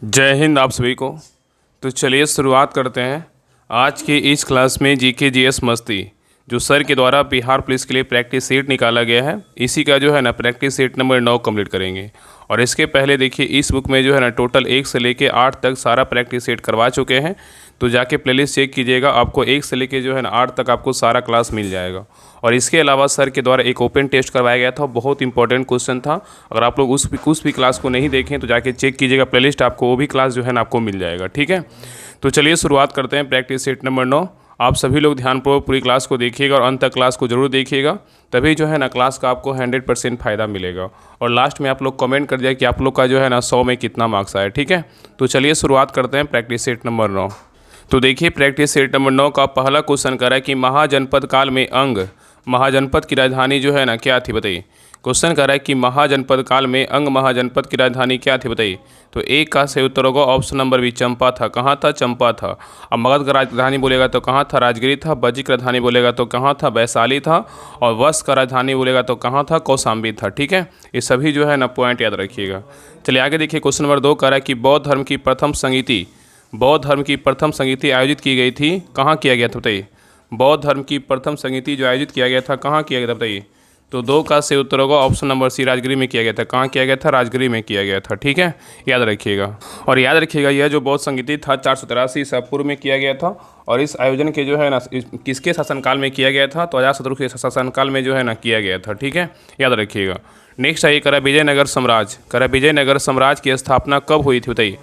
जय हिंद आप सभी को। तो चलिए शुरुआत करते हैं आज के इस क्लास में जीके जीएस मस्ती जो सर के द्वारा बिहार पुलिस के लिए प्रैक्टिस सेट निकाला गया है। इसी का जो है ना प्रैक्टिस सेट नंबर 9 कंप्लीट करेंगे। और इसके पहले देखिए इस बुक में जो है ना टोटल 1 से लेके 8 तक सारा प्रैक्टिस सेट करवा चुके हैं। तो जाके प्लेलिस्ट चेक कीजिएगा, आपको 1 से लेके जो है ना 8 तक आपको सारा क्लास मिल जाएगा। और इसके अलावा सर के द्वारा एक ओपन टेस्ट करवाया गया था, बहुत इंपॉर्टेंट क्वेश्चन था। अगर आप लोग उस भी क्लास को नहीं देखें तो जाके चेक कीजिएगा प्लेलिस्ट, आपको वो भी क्लास जो है ना आपको मिल जाएगा। ठीक है, तो चलिए शुरुआत करते हैं प्रैक्टिस सेट नंबर 9। आप सभी लोग ध्यानपूर्वक पूरी क्लास को देखिएगा और अंत तक क्लास को जरूर देखिएगा, तभी जो है ना क्लास का आपको 100% फ़ायदा मिलेगा। और लास्ट में आप लोग कमेंट कर दिया कि आप लोग का जो है ना 100 में कितना मार्क्स आया। ठीक है, तो चलिए शुरुआत करते हैं प्रैक्टिस सेट नंबर 9। तो देखिए प्रैक्टिस सेट नंबर 9 का पहला क्वेश्चन कर रहा है कि महाजनपद काल में अंग महाजनपद की राजधानी जो है ना क्या थी, बताइए। क्वेश्चन कर रहा है कि महाजनपद काल में अंग महाजनपद की राजधानी क्या थी, बताइए। तो एक का सही उत्तर होगा ऑप्शन नंबर बी, चंपा था। कहाँ था? चंपा था। अब मगध का राजधानी बोलेगा तो कहाँ था? राजगिरी था। बज्जी का राजधानी बोलेगा तो कहाँ था? वैशाली था। और वश का राजधानी बोलेगा तो कहाँ था? कौशाम्बी था। ठीक है, ये सभी जो है ना पॉइंट याद रखिएगा। चलिए आगे देखिए क्वेश्चन नंबर 2 कर रहा है कि बौद्ध धर्म की प्रथम संगीति आयोजित की गई थी, कहाँ किया गया था, बताइए। बौद्ध धर्म की प्रथम संगीति जो आयोजित किया गया था, कहाँ किया गया था, बताइए। तो 2 का सही उत्तर होगा ऑप्शन नंबर सी, राजगिरी में किया गया था। कहाँ किया गया था? राजगिरी में किया गया था। ठीक है, याद रखिएगा। और याद रखिएगा यह जो बौद्ध संगीति था 483 ईसा पूर्व में किया गया था। और इस आयोजन के जो है ना किसके शासनकाल में किया गया था? तो अजातशत्रु के शासनकाल में जो है ना किया गया था। ठीक है, याद रखिएगा। नेक्स्ट आइए करा विजयनगर साम्राज्य की स्थापना कब हुई थी, बताइए।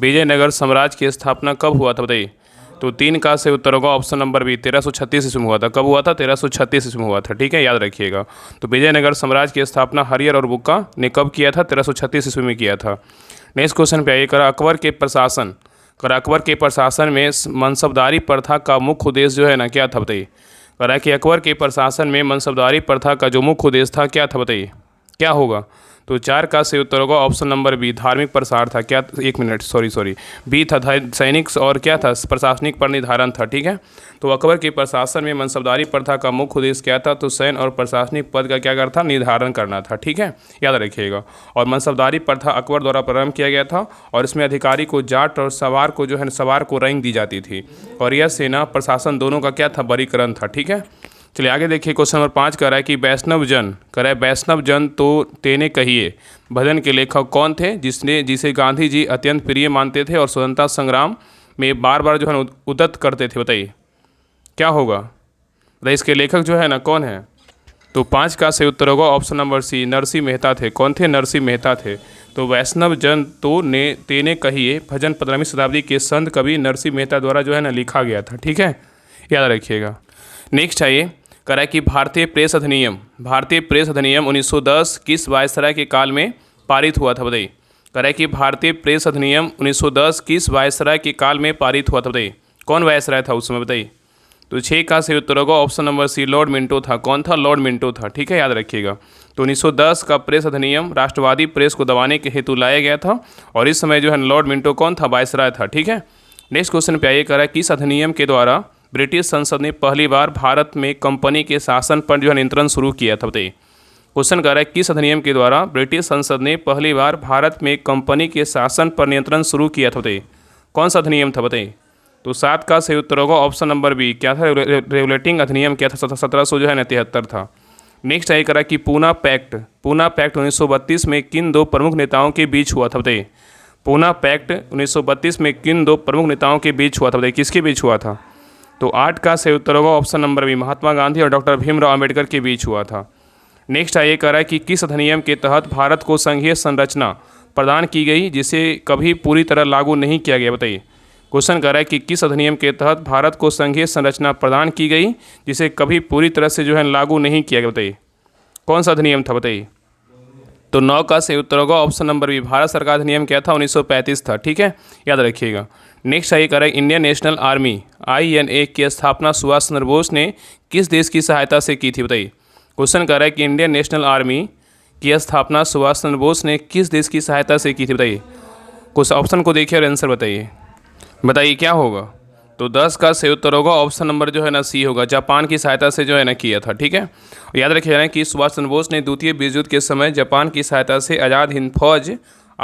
विजयनगर साम्राज्य की स्थापना कब हुआ था, बताइए। तो 3 का से उत्तर होगा ऑप्शन नंबर बी, 1336 ईस्वी में हुआ था। कब हुआ था? 1336 ईस्वी में हुआ था। ठीक है, याद रखिएगा। तो विजयनगर साम्राज्य की स्थापना हरियर और बुक्का ने कब किया था? 1336 ईस्वी में किया था। नेक्स्ट क्वेश्चन पे आइए करा अकबर के प्रशासन में मनसबदारी प्रथा का मुख्य उद्देश्य जो है ना क्या था, बताइए। करा कि अकबर के प्रशासन में मनसबदारी प्रथा का जो मुख्य उद्देश्य था क्या था, बताइए, क्या होगा। तो 4 का सही उत्तर होगा ऑप्शन नंबर बी, धार्मिक प्रसार था। क्या? एक मिनट, सॉरी, बी था सैनिक और क्या था? प्रशासनिक पर निर्धारण था। ठीक है, तो अकबर के प्रशासन में मनसबदारी प्रथा का मुख्य उद्देश्य क्या था? तो सैन्य और प्रशासनिक पद का क्या करता? निर्धारण करना था। ठीक है, याद रखिएगा। और मनसबदारी प्रथा अकबर द्वारा प्रारंभ किया गया था और इसमें अधिकारी को जाट और सवार को जो है सवार को रैंक दी जाती थी। और यह सेना प्रशासन दोनों का क्या था? वर्गीकरण था। ठीक है, चलिए आगे देखिए क्वेश्चन नंबर 5 कर रहा है कि वैष्णव जन तो तेने कहिए भजन के लेखक कौन थे जिसे गांधी जी अत्यंत प्रिय मानते थे और स्वतंत्रता संग्राम में बार बार जो है उद्यत करते थे, बताइए, क्या होगा। बताइए इसके लेखक जो है ना कौन है। तो 5 का सही उत्तर होगा option number C, Narsinh Mehta थे। कौन थे? नरसिंह मेहता थे। तो वैष्णव जन तो तेने कहिए भजन 15वीं शताब्दी के संत कवि नरसिंह मेहता द्वारा जो है ना लिखा गया था। ठीक है, याद रखिएगा। नेक्स्ट आइए करा कि भारतीय प्रेस अधिनियम 1910 किस वायसराय के काल में पारित हुआ था, बताइए। करा कि भारतीय प्रेस अधिनियम 1910 किस वायसराय के काल में पारित हुआ था, बताइए। कौन वायसराय था उस समय, बताइए। तो 6 का सही उत्तर होगा option number C, Lord Minto था। कौन था? लॉर्ड मिंटो था। ठीक है, याद रखिएगा। तो 1910 का प्रेस अधिनियम राष्ट्रवादी प्रेस को दबाने के हेतु लाया गया था और इस समय जो है लॉर्ड मिंटो कौन था? वायसराय था। ठीक है, नेक्स्ट क्वेश्चन पे आइए करा किस अधिनियम के द्वारा ब्रिटिश संसद ने पहली बार भारत में कंपनी के शासन पर जो है नियंत्रण शुरू किया था, बताइए। क्वेश्चन कर रहा है किस अधिनियम के द्वारा ब्रिटिश संसद ने पहली बार भारत में कंपनी के शासन पर नियंत्रण शुरू किया था, बताइए। कौन सा अधिनियम था, बताइए। तो 7 का सही उत्तर होगा ऑप्शन नंबर बी, क्या था? रेगुलेटिंग अधिनियम क्या था? 1773 था। नेक्स्ट आई करा कि पूना पैक्ट 1932 में किन 2 प्रमुख नेताओं के बीच हुआ था, बताइए। पूना पैक्ट 1932 में किन 2 प्रमुख नेताओं के बीच हुआ था, बताइए, किसके बीच हुआ था। तो 8 का सही उत्तर होगा option number B, Mahatma Gandhi और डॉक्टर भीमराव अंबेडकर के बीच हुआ था। नेक्स्ट आइए कह रहा है कि किस अधिनियम के तहत भारत को संघीय संरचना प्रदान की गई जिसे कभी पूरी तरह लागू नहीं किया गया, बताइए। क्वेश्चन कह रहा है कि किस अधिनियम के तहत भारत को संघीय संरचना प्रदान की गई जिसे कभी पूरी तरह से जो है लागू नहीं किया गया, बताइए। कौन सा अधिनियम था, बताइए। तो 9 का सही उत्तर होगा ऑप्शन नंबर बी, भारत सरकार अधिनियम क्या था? 1935 था। ठीक है, याद रखिएगा। नेक्स्ट आइए करें इंडियन नेशनल आर्मी INA की स्थापना सुभाष चंद्र बोस ने किस देश की सहायता से की थी, बताइए। क्वेश्चन कर रहा है कि इंडियन नेशनल आर्मी की स्थापना सुभाष चंद्र बोस ने किस देश की सहायता से की थी, बताइए। कुछ ऑप्शन को देखिए और आंसर बताइए क्या होगा। तो 10 का सही उत्तर होगा ऑप्शन नंबर जो है ना सी होगा, जापान की सहायता से जो है ना किया था। ठीक है, याद रखिएगा कि सुभाष चंद्र बोस ने द्वितीय विश्व युद्ध के समय जापान की सहायता से आज़ाद हिंद फौज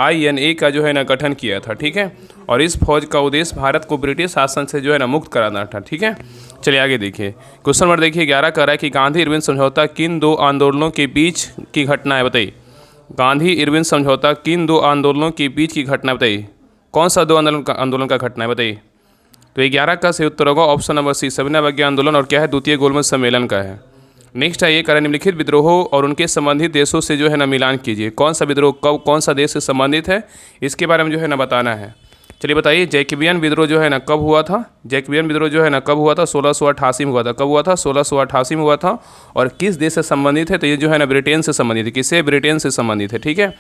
INA का जो है ना गठन किया था। ठीक है, और इस फौज का उद्देश्य भारत को ब्रिटिश शासन से जो है ना मुक्त कराना था। ठीक है, चलिए आगे देखिए। क्वेश्चन नंबर देखिए 11 कह रहा है कि गांधी इरविन समझौता किन दो आंदोलनों के बीच की घटना है, बताइए। गांधी इरविन समझौता किन दो आंदोलनों के बीच की घटना, बताइए। कौन सा दो आंदोलन का घटना है, बताइए। तो 11 का सही उत्तर होगा ऑप्शन नंबर सी, सविनय अवज्ञा आंदोलन और क्या है, द्वितीय गोलमेज सम्मेलन का है। नेक्स्ट है ये करें निम्नलिखित विद्रोहों और उनके संबंधित देशों से जो है ना मिलान कीजिए। कौन सा विद्रोह कब कौन सा देश से संबंधित है, इसके बारे में जो है ना बताना है। चलिए बताइए, जैकबियन विद्रोह जो है ना कब हुआ था। जैकबियन विद्रोह जो है ना कब हुआ था, 1688 में हुआ था। कब हुआ था, 1688 में हुआ था। और किस देश से संबंधित है, तो ये जो है ना ब्रिटेन से संबंधित है। किससे, ब्रिटेन से संबंधित है। ठीक है,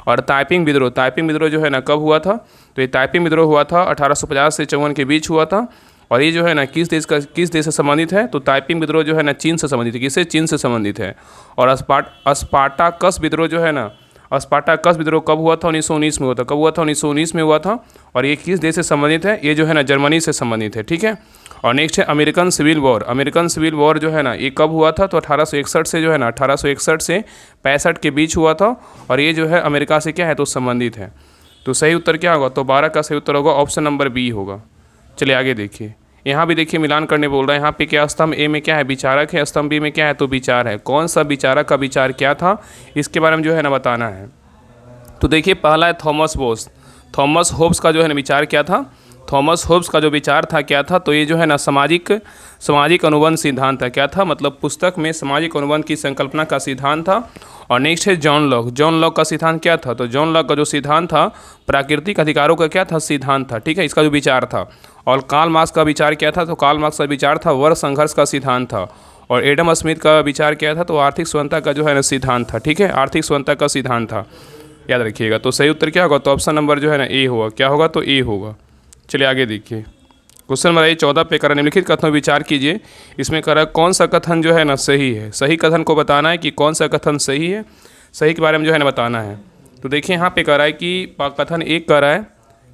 और ताइपिंग विद्रोह जो है ना कब हुआ था, तो ये ताइपिंग विद्रोह हुआ था 1850 से 54 के बीच हुआ था। और ये जो है ना किस देश से संबंधित है, तो ताइपिंग विद्रोह जो है ना चीन से संबंधित है। किससे, चीन से संबंधित है। और स्पार्टाकस विद्रोह जो है ना, स्पार्टाकस विद्रोह कब हुआ था, 1919 में हुआ था। कब हुआ था, 1919 में हुआ था। और ये किस देश से संबंधित है, ये जो है ना जर्मनी से संबंधित है। ठीक है, और नेक्स्ट है American civil war. American civil war जो है ना ये कब हुआ था, तो 1861 से जो है ना 1861 से 65 के बीच हुआ था। और ये जो है अमेरिका से क्या है, तो संबंधित है। तो सही उत्तर क्या होगा, तो 12 का सही उत्तर होगा ऑप्शन नंबर बी होगा। चलिए आगे देखिए, यहाँ भी देखिए मिलान करने बोल रहा है। यहाँ पे क्या स्तंभ ए में क्या है, विचारक है। स्तंभ बी में क्या है, तो विचार है। कौन सा विचारक का विचार क्या था, इसके बारे में जो है ना बताना है। तो देखिए पहला है थॉमस होब्स का जो है ना विचार क्या था। थॉमस होब्स का जो विचार था क्या था, तो ये जो है ना सामाजिक अनुबंध सिद्धांत था। क्या था, मतलब पुस्तक में सामाजिक अनुबंध की संकल्पना का सिद्धांत था। और नेक्स्ट है जॉन लॉक का सिद्धांत क्या था, तो जॉन लॉक का जो सिद्धांत था प्राकृतिक अधिकारों का क्या था, सिद्धांत था। ठीक है, इसका जो विचार था। और कार्ल मार्क्स का विचार क्या था, तो कार्ल मार्क्स का विचार था वर्ग संघर्ष का सिद्धांत था। और एडम स्मिथ का विचार क्या था, तो आर्थिक स्वतंत्रता का जो है ना सिद्धांत था। ठीक है, आर्थिक स्वतंत्रता का सिद्धांत था, याद रखिएगा। तो सही उत्तर क्या होगा, तो ऑप्शन नंबर जो है ना ए होगा। क्या होगा, तो ए होगा। चलिए आगे देखिए, क्वेश्चन नंबर 14 पे करा निम्नलिखित कथनों विचार कीजिए। इसमें करा कौन सा कथन जो है ना सही है। सही कथन को बताना है कि कौन सा कथन सही है, सही के बारे में जो है ना बताना है। तो देखिए यहाँ पे कह रहा है कि कथन एक कह रहा है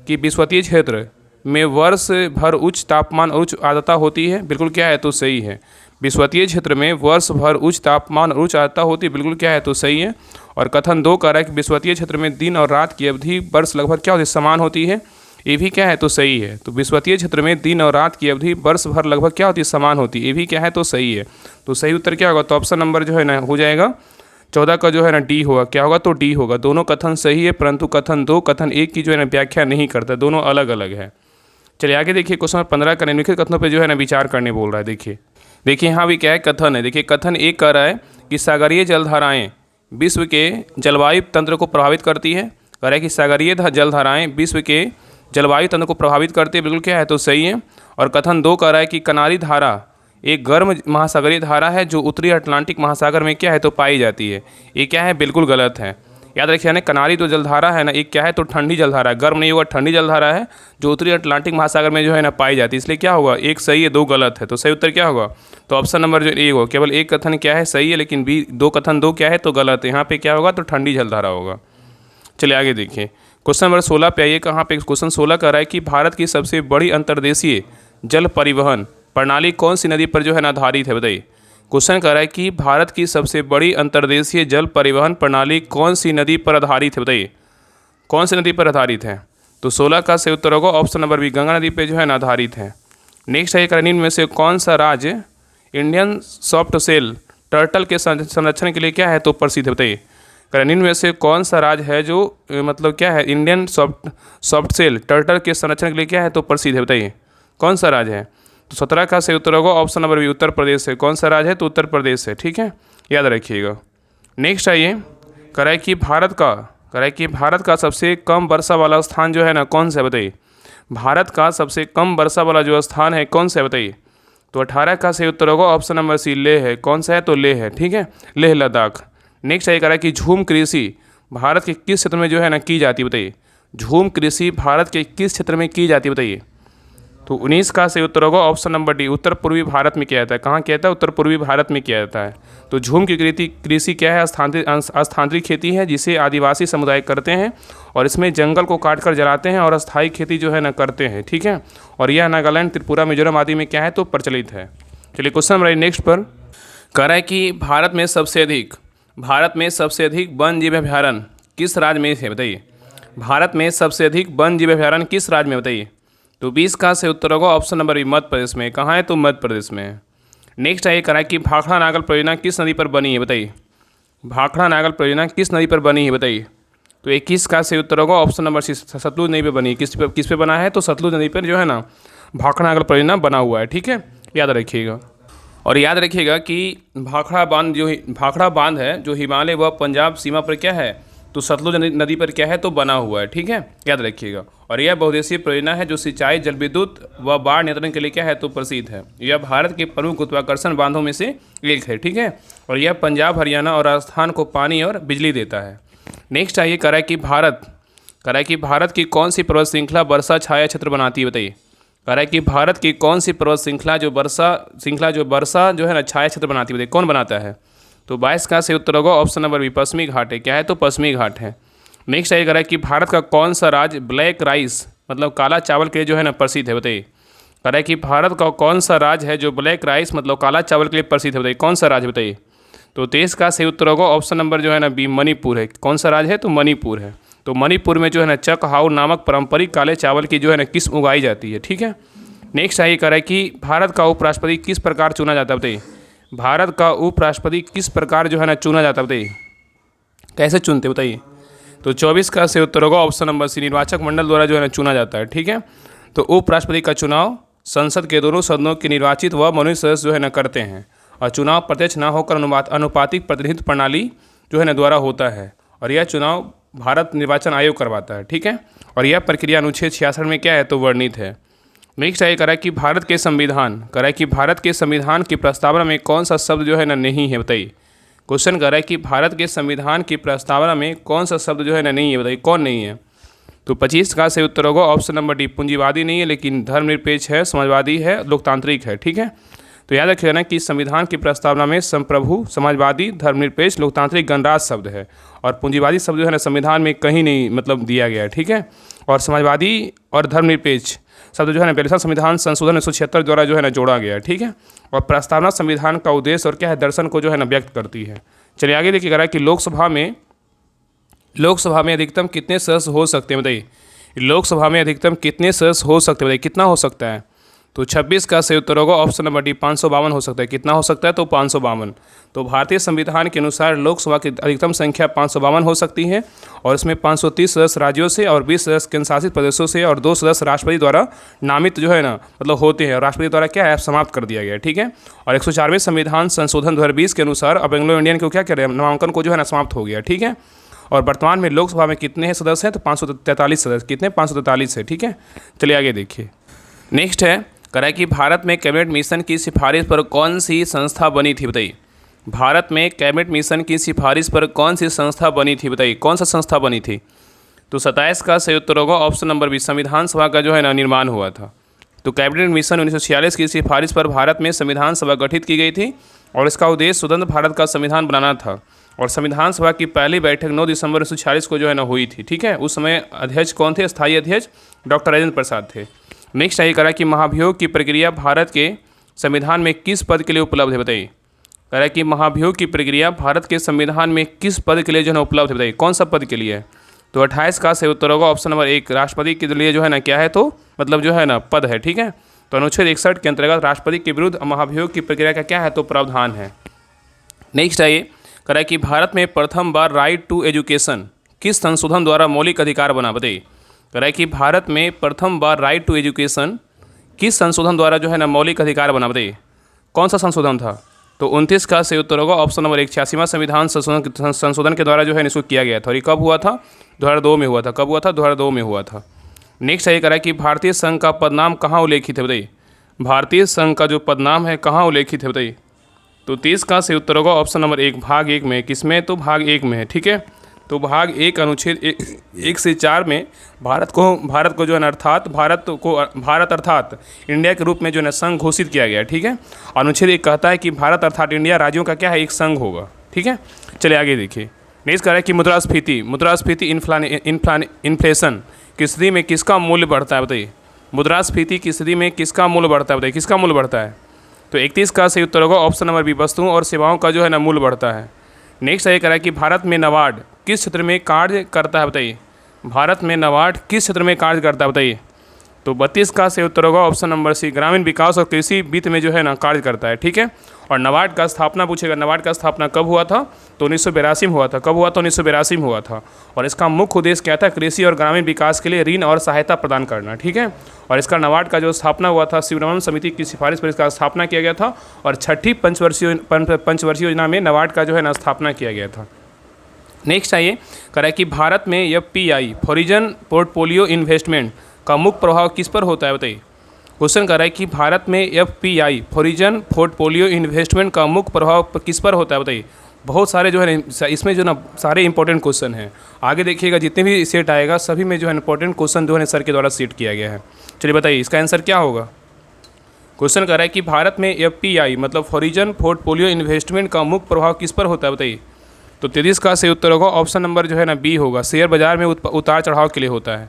कि विषुवतीय क्षेत्र में वर्ष भर उच्च तापमान और उच्च आर्द्रता होती है। बिल्कुल क्या है, तो सही है। विषुवतीय क्षेत्र में वर्ष भर उच्च तापमान और उच्च आर्द्रता होती है। बिल्कुल क्या है, तो सही है। और कथन 2 कह रहा है कि विषुवतीय क्षेत्र में दिन और रात की अवधि वर्ष लगभग क्या होती है, समान होती है। ये भी क्या है, तो सही है। तो विषुवतीय क्षेत्र में दिन और रात की अवधि वर्ष भर लगभग क्या होती है, समान होती है। ये भी क्या है, तो सही है। तो सही उत्तर क्या होगा, तो ऑप्शन नंबर जो है ना हो जाएगा 14 का जो है ना डी होगा। क्या होगा, तो डी होगा। दोनों कथन सही है, परंतु कथन 2 कथन 1 की जो है ना व्याख्या नहीं करता, दोनों अलग अलग है। चलिए आगे देखिए, क्वेश्चन 15 का निम्नलिखित कथनों पर जो है ना विचार करने बोल रहा है। देखिए यहाँ भी क्या है, कथन है। देखिए कथन 1 कह रहा है कि सागरीय जलधाराएँ विश्व के जलवायु तंत्र को प्रभावित करती है। कह रहा है कि सागरीय जलधाराएँ विश्व के जलवायु तंत्र को प्रभावित करती है। बिल्कुल क्या है, तो सही है। और कथन 2 कह रहा है कि कनारी धारा एक गर्म महासागरीय धारा है जो उत्तरी अटलांटिक महासागर में क्या है, तो पाई जाती है। ये क्या है, बिल्कुल गलत है। याद रखिए ना, कनारी जो जलधारा है ना, एक क्या है, तो ठंडी जलधारा है। गर्म नहीं होगा, ठंडी जलधारा है जो उत्तरी अटलांटिक महासागर में जो है ना पाई जाती है। इसलिए क्या होगा, एक सही है, 2 गलत है। तो सही उत्तर क्या होगा, तो ऑप्शन नंबर जो ए होगा। केवल एक कथन क्या है, सही है, लेकिन कथन 2 क्या है, तो गलत है। यहाँ पे क्या होगा, तो ठंडी जलधारा होगा। चलिए आगे देखिए, क्वेश्चन नंबर 16 पे आइए। कहाँ पे क्वेश्चन 16 कह रहा है कि भारत की सबसे बड़ी अंतर्देशीय जल परिवहन प्रणाली कौन सी नदी पर जो है ना आधारित है, बताइए। क्वेश्चन कह रहा है कि भारत की सबसे बड़ी अंतर्देशीय जल परिवहन प्रणाली कौन सी नदी पर आधारित है, बताइए। कौन सी नदी पर आधारित है, तो 16 का सही उत्तर होगा ऑप्शन नंबर बी, गंगा नदी पर जो है ना आधारित है। नेक्स्ट है निम्न में से कौन सा राज्य इंडियन सॉफ्ट सेल टर्टल के संरक्षण के लिए क्या है, तो प्रसिद्ध है, बताइए। निम्न में से कौन सा राज्य है जो मतलब क्या है, इंडियन सॉफ्ट सेल टर्टल के संरक्षण के लिए क्या है, तो प्रसिद्ध है, बताइए। कौन सा राज्य है, तो 17 का सही उत्तर होगा option number B, Uttar Pradesh है। कौन सा राज्य है, तो उत्तर प्रदेश है। ठीक है, याद रखिएगा। नेक्स्ट आइए, कह रहा है कि भारत का सबसे कम वर्षा वाला स्थान जो है ना कौन सा है, बताइए। भारत का सबसे कम वर्षा वाला जो स्थान है कौन सा है, बताइए। तो 18 का सही उत्तर होगा ऑप्शन नंबर सी, लेह है। कौन सा है, तो लेह है। ठीक है, लेह लद्दाख। नेक्स्ट ये कह रहा है कि झूम कृषि भारत के किस क्षेत्र में जो है ना की जाती है, बताइए। झूम कृषि भारत के किस क्षेत्र में की जाती है, बताइए। तो 19 का सही उत्तर होगा ऑप्शन नंबर डी, उत्तर पूर्वी भारत में किया जाता है। कहाँ किया जाता है, उत्तर पूर्वी भारत में किया जाता है। तो झूम की कृषि क्या है, स्थानांतरित खेती है जिसे आदिवासी समुदाय करते हैं और इसमें जंगल को काट कर जलाते हैं और अस्थायी खेती जो है ना करते हैं। ठीक है, और यह नागालैंड, त्रिपुरा, मिजोरम आदि में क्या है, तो प्रचलित है। चलिए क्वेश्चन नंबर नेक्स्ट पर कह रहा है कि भारत में सबसे अधिक वन जीव अभयारण्य किस राज्य में है, बताइए। भारत में सबसे अधिक वन जीव अभयारण्य किस राज्य में बताइए। तो 20 का सही उत्तर होगा option number B Madhya Pradesh में। कहाँ है तो मध्य प्रदेश में है। नेक्स्ट है करा कि भाखड़ा नागल परियोजना किस नदी पर बनी है बताइए। भाखड़ा नागल परियोजना किस नदी पर बनी है बताइए। तो 21 का सही उत्तर होगा ऑप्शन नंबर सी सतलुज नदी पर बनी है। किस पे बना है तो सतलुज नदी पर जो है ना भाखड़ा नागल परियोजना बना हुआ है। ठीक है, याद रखिएगा। और याद रखिएगा कि भाखड़ा बांध है जो हिमालय व पंजाब सीमा पर क्या है तो सतलुज नदी पर क्या है तो बना हुआ है। ठीक है, याद रखिएगा। और यह बहुउद्देशीय परियोजना है जो सिंचाई, जल विद्युत व बाढ़ नियंत्रण के लिए क्या है तो प्रसिद्ध है। यह भारत के प्रमुख गुरुत्वाकर्षण बांधों में से एक है। ठीक है, और यह पंजाब, हरियाणा और राजस्थान को पानी और बिजली देता है। नेक्स्ट आइए करा कि भारत की कौन सी पर्वत श्रृंखला वर्षा छाया क्षेत्र बनाती है बताइए। कह रहा है कि भारत की कौन सी पर्वत श्रृंखला जो वर्षा जो है ना छाया क्षेत्र बनाती है बताइए, कौन बनाता है। तो 22 का सही उत्तर होगा ऑप्शन नंबर बी पश्चिमी घाट है। क्या है तो पश्चिमी घाट है। नेक्स्ट ये कह रहा है कि भारत का कौन सा राज्य ब्लैक राइस मतलब काला चावल के लिए जो है ना प्रसिद्ध है बताइए। कह रहा है कि भारत का कौन सा राज्य है जो ब्लैक राइस मतलब काला चावल के लिए प्रसिद्ध है बताइए, कौन सा राज्य बताइए। तो 23 का सही उत्तर होगा ऑप्शन नंबर जो है ना बी मणिपुर है। कौन सा राज्य है तो मणिपुर है। तो मणिपुर में जो है ना चक हाउ नामक पारंपरिक काले चावल की जो है ना किस्म उगाई जाती है। ठीक है, नेक्स्ट आइए कह रहा है कि भारत का उपराष्ट्रपति किस प्रकार चुना जाता है बताइए। भारत का उपराष्ट्रपति किस प्रकार जो है ना चुना जाता है बताइए, कैसे चुनते बताइए। तो 24 का सही उत्तर होगा ऑप्शन नंबर सी निर्वाचक मंडल द्वारा जो है ना चुना जाता है। ठीक है, तो उपराष्ट्रपति का चुनाव संसद के दोनों सदनों के निर्वाचित व मनोनीत सदस्य जो है ना करते हैं और चुनाव प्रत्यक्ष न होकर अनुपातिक प्रतिनिधित्व प्रणाली जो है ना द्वारा होता है और यह चुनाव भारत निर्वाचन आयोग करवाता है। ठीक है, और यह प्रक्रिया अनुच्छेद 66 में क्या है तो वर्णित है। नेक्स्ट आइए करा कि भारत के संविधान की प्रस्तावना में कौन सा शब्द जो है ना नहीं है बताइए। क्वेश्चन कर रहा है कि भारत के संविधान की प्रस्तावना में कौन सा शब्द जो है ना नहीं है बताइए, कौन नहीं है। तो 25 का सही उत्तर होगा ऑप्शन नंबर डी पूंजीवादी नहीं है लेकिन धर्मनिरपेक्ष है, समाजवादी है, लोकतांत्रिक है। ठीक है, तो याद रखिएगा ना कि संविधान की प्रस्तावना में संप्रभु, समाजवादी, धर्मनिरपेक्ष, लोकतांत्रिक, गणराज शब्द है और पूंजीवादी शब्द जो है ना संविधान में कहीं नहीं मतलब दिया गया है। ठीक है, और समाजवादी और धर्मनिरपेक्ष शब्द जो है ना 42वां संविधान संशोधन 1976 द्वारा जो है ना जोड़ा गया है। ठीक है, और प्रस्तावना संविधान का उद्देश्य और क्या है दर्शन को जो है ना व्यक्त करती है। चलिए आगे देखिए कह रहा है कि लोकसभा में अधिकतम कितने सदस्य हो सकते हैं बताइए। लोकसभा में अधिकतम कितने सदस्य हो सकते हैं बताइए, कितना हो सकता है। तो 26 का सही उत्तर होगा ऑप्शन नंबर डी 552 हो सकता है। कितना हो सकता है तो 552। तो भारतीय संविधान के अनुसार लोकसभा की अधिकतम संख्या 552 हो सकती है और इसमें 530 सदस्य राज्यों से और 20 सदस्य केंद्र शासित प्रदेशों से और 2 सदस्य राष्ट्रपति द्वारा नामित जो है ना मतलब होते हैं और राष्ट्रपति द्वारा क्या है समाप्त कर दिया गया है। ठीक है, और 104वें संविधान संशोधन 2020 के अनुसार अब एंग्लो इंडियन को क्या करें नामांकन को जो है ना समाप्त हो गया। ठीक है, और वर्तमान में लोकसभा में कितने सदस्य हैं तो 543 सदस्य। कितने 543 है। ठीक है, चलिए आगे देखिए। नेक्स्ट है कह रहा है कि भारत में कैबिनेट मिशन की सिफारिश पर कौन सी संस्था बनी थी बताइए। भारत में कैबिनेट मिशन की सिफारिश पर कौन सी संस्था बनी थी बताइए, कौन सा संस्था बनी थी। तो 27 का सही उत्तर होगा ऑप्शन नंबर बी संविधान सभा का जो है ना निर्माण हुआ था। तो कैबिनेट मिशन 1946 की सिफारिश पर भारत में संविधान सभा गठित की गई थी और इसका उद्देश्य स्वतंत्र भारत का संविधान बनाना था और संविधान सभा की पहली बैठक 9 दिसंबर 1946 को जो है ना हुई थी। ठीक है, उस समय अध्यक्ष कौन थे, स्थायी अध्यक्ष डॉक्टर राजेंद्र प्रसाद थे। नेक्स्ट आइए करा कि महाभियोग की प्रक्रिया भारत के संविधान में किस पद के लिए उपलब्ध है बताइए। कह रहा है कि महाभियोग की प्रक्रिया भारत के संविधान में किस पद के लिए जो है उपलब्ध है बताइए, कौन सा पद के लिए है। तो 28 का सही उत्तर होगा ऑप्शन नंबर 1 राष्ट्रपति के लिए जो है ना क्या है तो मतलब जो है ना पद है। ठीक है, तो अनुच्छेद 61 के अंतर्गत राष्ट्रपति के विरुद्ध महाभियोग की प्रक्रिया का क्या है तो प्रावधान है। नेक्स्ट आइए कह रहा है कि भारत में प्रथम बार राइट टू एजुकेशन किस संशोधन द्वारा मौलिक अधिकार बना बताइए। कह रहा है कि भारत में प्रथम बार राइट टू एजुकेशन किस संशोधन द्वारा जो है ना मौलिक अधिकार बना बताइए, कौन सा संशोधन था। तो 29 का सही उत्तर होगा ऑप्शन नंबर 1 86वां संविधान संशोधन के द्वारा जो है इसको किया गया था और ये कब हुआ था 2002 में हुआ था। कब हुआ था 2002 में हुआ था। नेक्स्ट ये कह रहा है कि भारतीय संघ का पदनाम कहाँ उल्लेखित है बताइए। भारतीय संघ का जो पदनाम है कहाँ उल्लेखित है बताइए। तो 30 का सही उत्तर होगा ऑप्शन नंबर 1 भाग 1 में। किसमें तो भाग 1 में है। ठीक है, तो भाग 1 अनुच्छेद 1 से 4 में भारत को जो है भारत अर्थात इंडिया के रूप में जो है संघ घोषित किया गया है। ठीक है, अनुच्छेद 1 कहता है कि भारत अर्थात इंडिया राज्यों का क्या है एक संघ होगा। ठीक है, चलिए आगे देखिए। नेक्स्ट कह रहा है कि मुद्रास्फीति इन्फ्लेशन की स्थिति में किसका मूल्य बढ़ता है बताइए। मुद्रास्फीति की स्थिति में किसका मूल्य बढ़ता है बताइए, किसका मूल्य बढ़ता है। तो 31 का सही उत्तर होगा ऑप्शन नंबर बी वस्तुओं और सेवाओं का जो है ना मूल्य बढ़ता है। नेक्स्ट ये कह रहा है कि भारत में नाबार्ड किस क्षेत्र में कार्य करता है बताइए। भारत में नाबार्ड किस क्षेत्र में कार्य करता है बताइए। तो 32 का सही उत्तर होगा ऑप्शन नंबर सी, ग्रामीण विकास और कृषि वित्त में जो है ना कार्य करता है। ठीक है, और नाबार्ड का स्थापना पूछेगा, नाबार्ड का स्थापना कब हुआ था, तो 1982 में हुआ था। कब हुआ था, 1982 में हुआ था। और इसका मुख्य उद्देश्य क्या था, कृषि और ग्रामीण विकास के लिए ऋण और सहायता प्रदान करना। ठीक है, और इसका नाबार्ड का जो स्थापना हुआ था, शिवरमन समिति की सिफारिश पर इसका स्थापना किया गया था, और छठी पंचवर्षीय योजना में नाबार्ड का जो है ना स्थापना किया गया था। नेक्स्ट आइए, कह रहा है कि भारत में FPI फॉरेन पोर्टफोलियो इन्वेस्टमेंट का मुख्य प्रभाव किस पर होता है बताइए। क्वेश्चन कर रहा है कि भारत में FPI फॉरेन पोर्टफोलियो इन्वेस्टमेंट का मुख्य प्रभाव किस पर होता है बताइए। बहुत सारे जो है इसमें जो ना सारे इंपॉर्टेंट क्वेश्चन हैं, आगे देखिएगा जितने भी सेट आएगा सभी में जो है इंपॉर्टेंट क्वेश्चन जो है सर के द्वारा सेट किया गया है। चलिए बताइए इसका आंसर क्या होगा। क्वेश्चन कर रहा है कि भारत में FPI मतलब फॉरेन पोर्टफोलियो इन्वेस्टमेंट का मुख्य प्रभाव किस पर होता है बताइए। तो 33 का सही उत्तर होगा ऑप्शन नंबर जो है ना बी होगा, शेयर बाजार में उतार चढ़ाव के लिए होता है।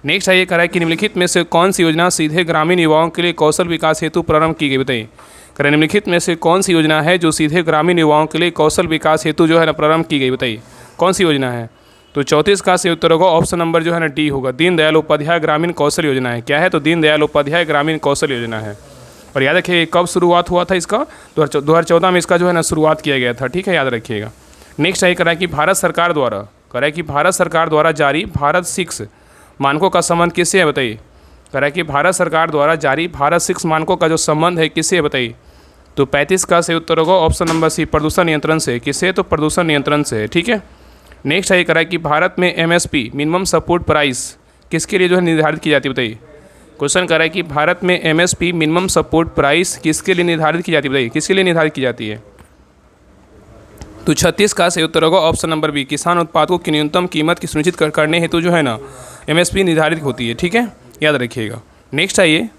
नेक्स्ट है ये कह रहा है कि निम्नलिखित में से कौन सी योजना सीधे ग्रामीण युवाओं के लिए कौशल विकास हेतु प्रारंभ की गई बताइए। कह रहे निम्नलिखित में से कौन सी योजना है जो सीधे ग्रामीण युवाओं के लिए कौशल विकास हेतु जो है ना प्रारंभ की गई बताइए, कौन सी योजना है। तो 34 का सही उत्तर होगा ऑप्शन नंबर जो है ना डी होगा, दीनदयाल उपाध्याय ग्रामीण कौशल योजना है। क्या है, तो दीनदयाल उपाध्याय ग्रामीण कौशल योजना है। और याद रखिए कब शुरुआत हुआ था इसका, 2014 में इसका जो है ना शुरुआत किया गया था। ठीक है, याद रखिएगा। नेक्स्ट है कह रहा है कि भारत सरकार द्वारा, कह रहा है कि भारत सरकार द्वारा जारी भारत 6 मानकों का संबंध किससे है बताइए। कह रहा है कि भारत सरकार द्वारा जारी भारत 6 मानकों का जो संबंध है किससे है बताइए। तो 35 का सही उत्तर होगा ऑप्शन नंबर सी, प्रदूषण नियंत्रण से। किससे, तो प्रदूषण नियंत्रण से है। ठीक है, नेक्स्ट है कह रहा है कि भारत में MSP मिनिमम सपोर्ट प्राइस किसके लिए जो है निर्धारित की जाती है बताइए। क्वेश्चन कर रहा है कि भारत में MSP मिनिमम सपोर्ट प्राइस किसके लिए निर्धारित की जाती है बताइए, किसके लिए निर्धारित की जाती है। तो 36 का सही उत्तर होगा ऑप्शन नंबर बी, किसान उत्पादकों की न्यूनतम कीमत की सुनिश्चित करने हेतु जो है ना MSP निर्धारित होती है। ठीक है, याद रखिएगा। नेक्स्ट आइए,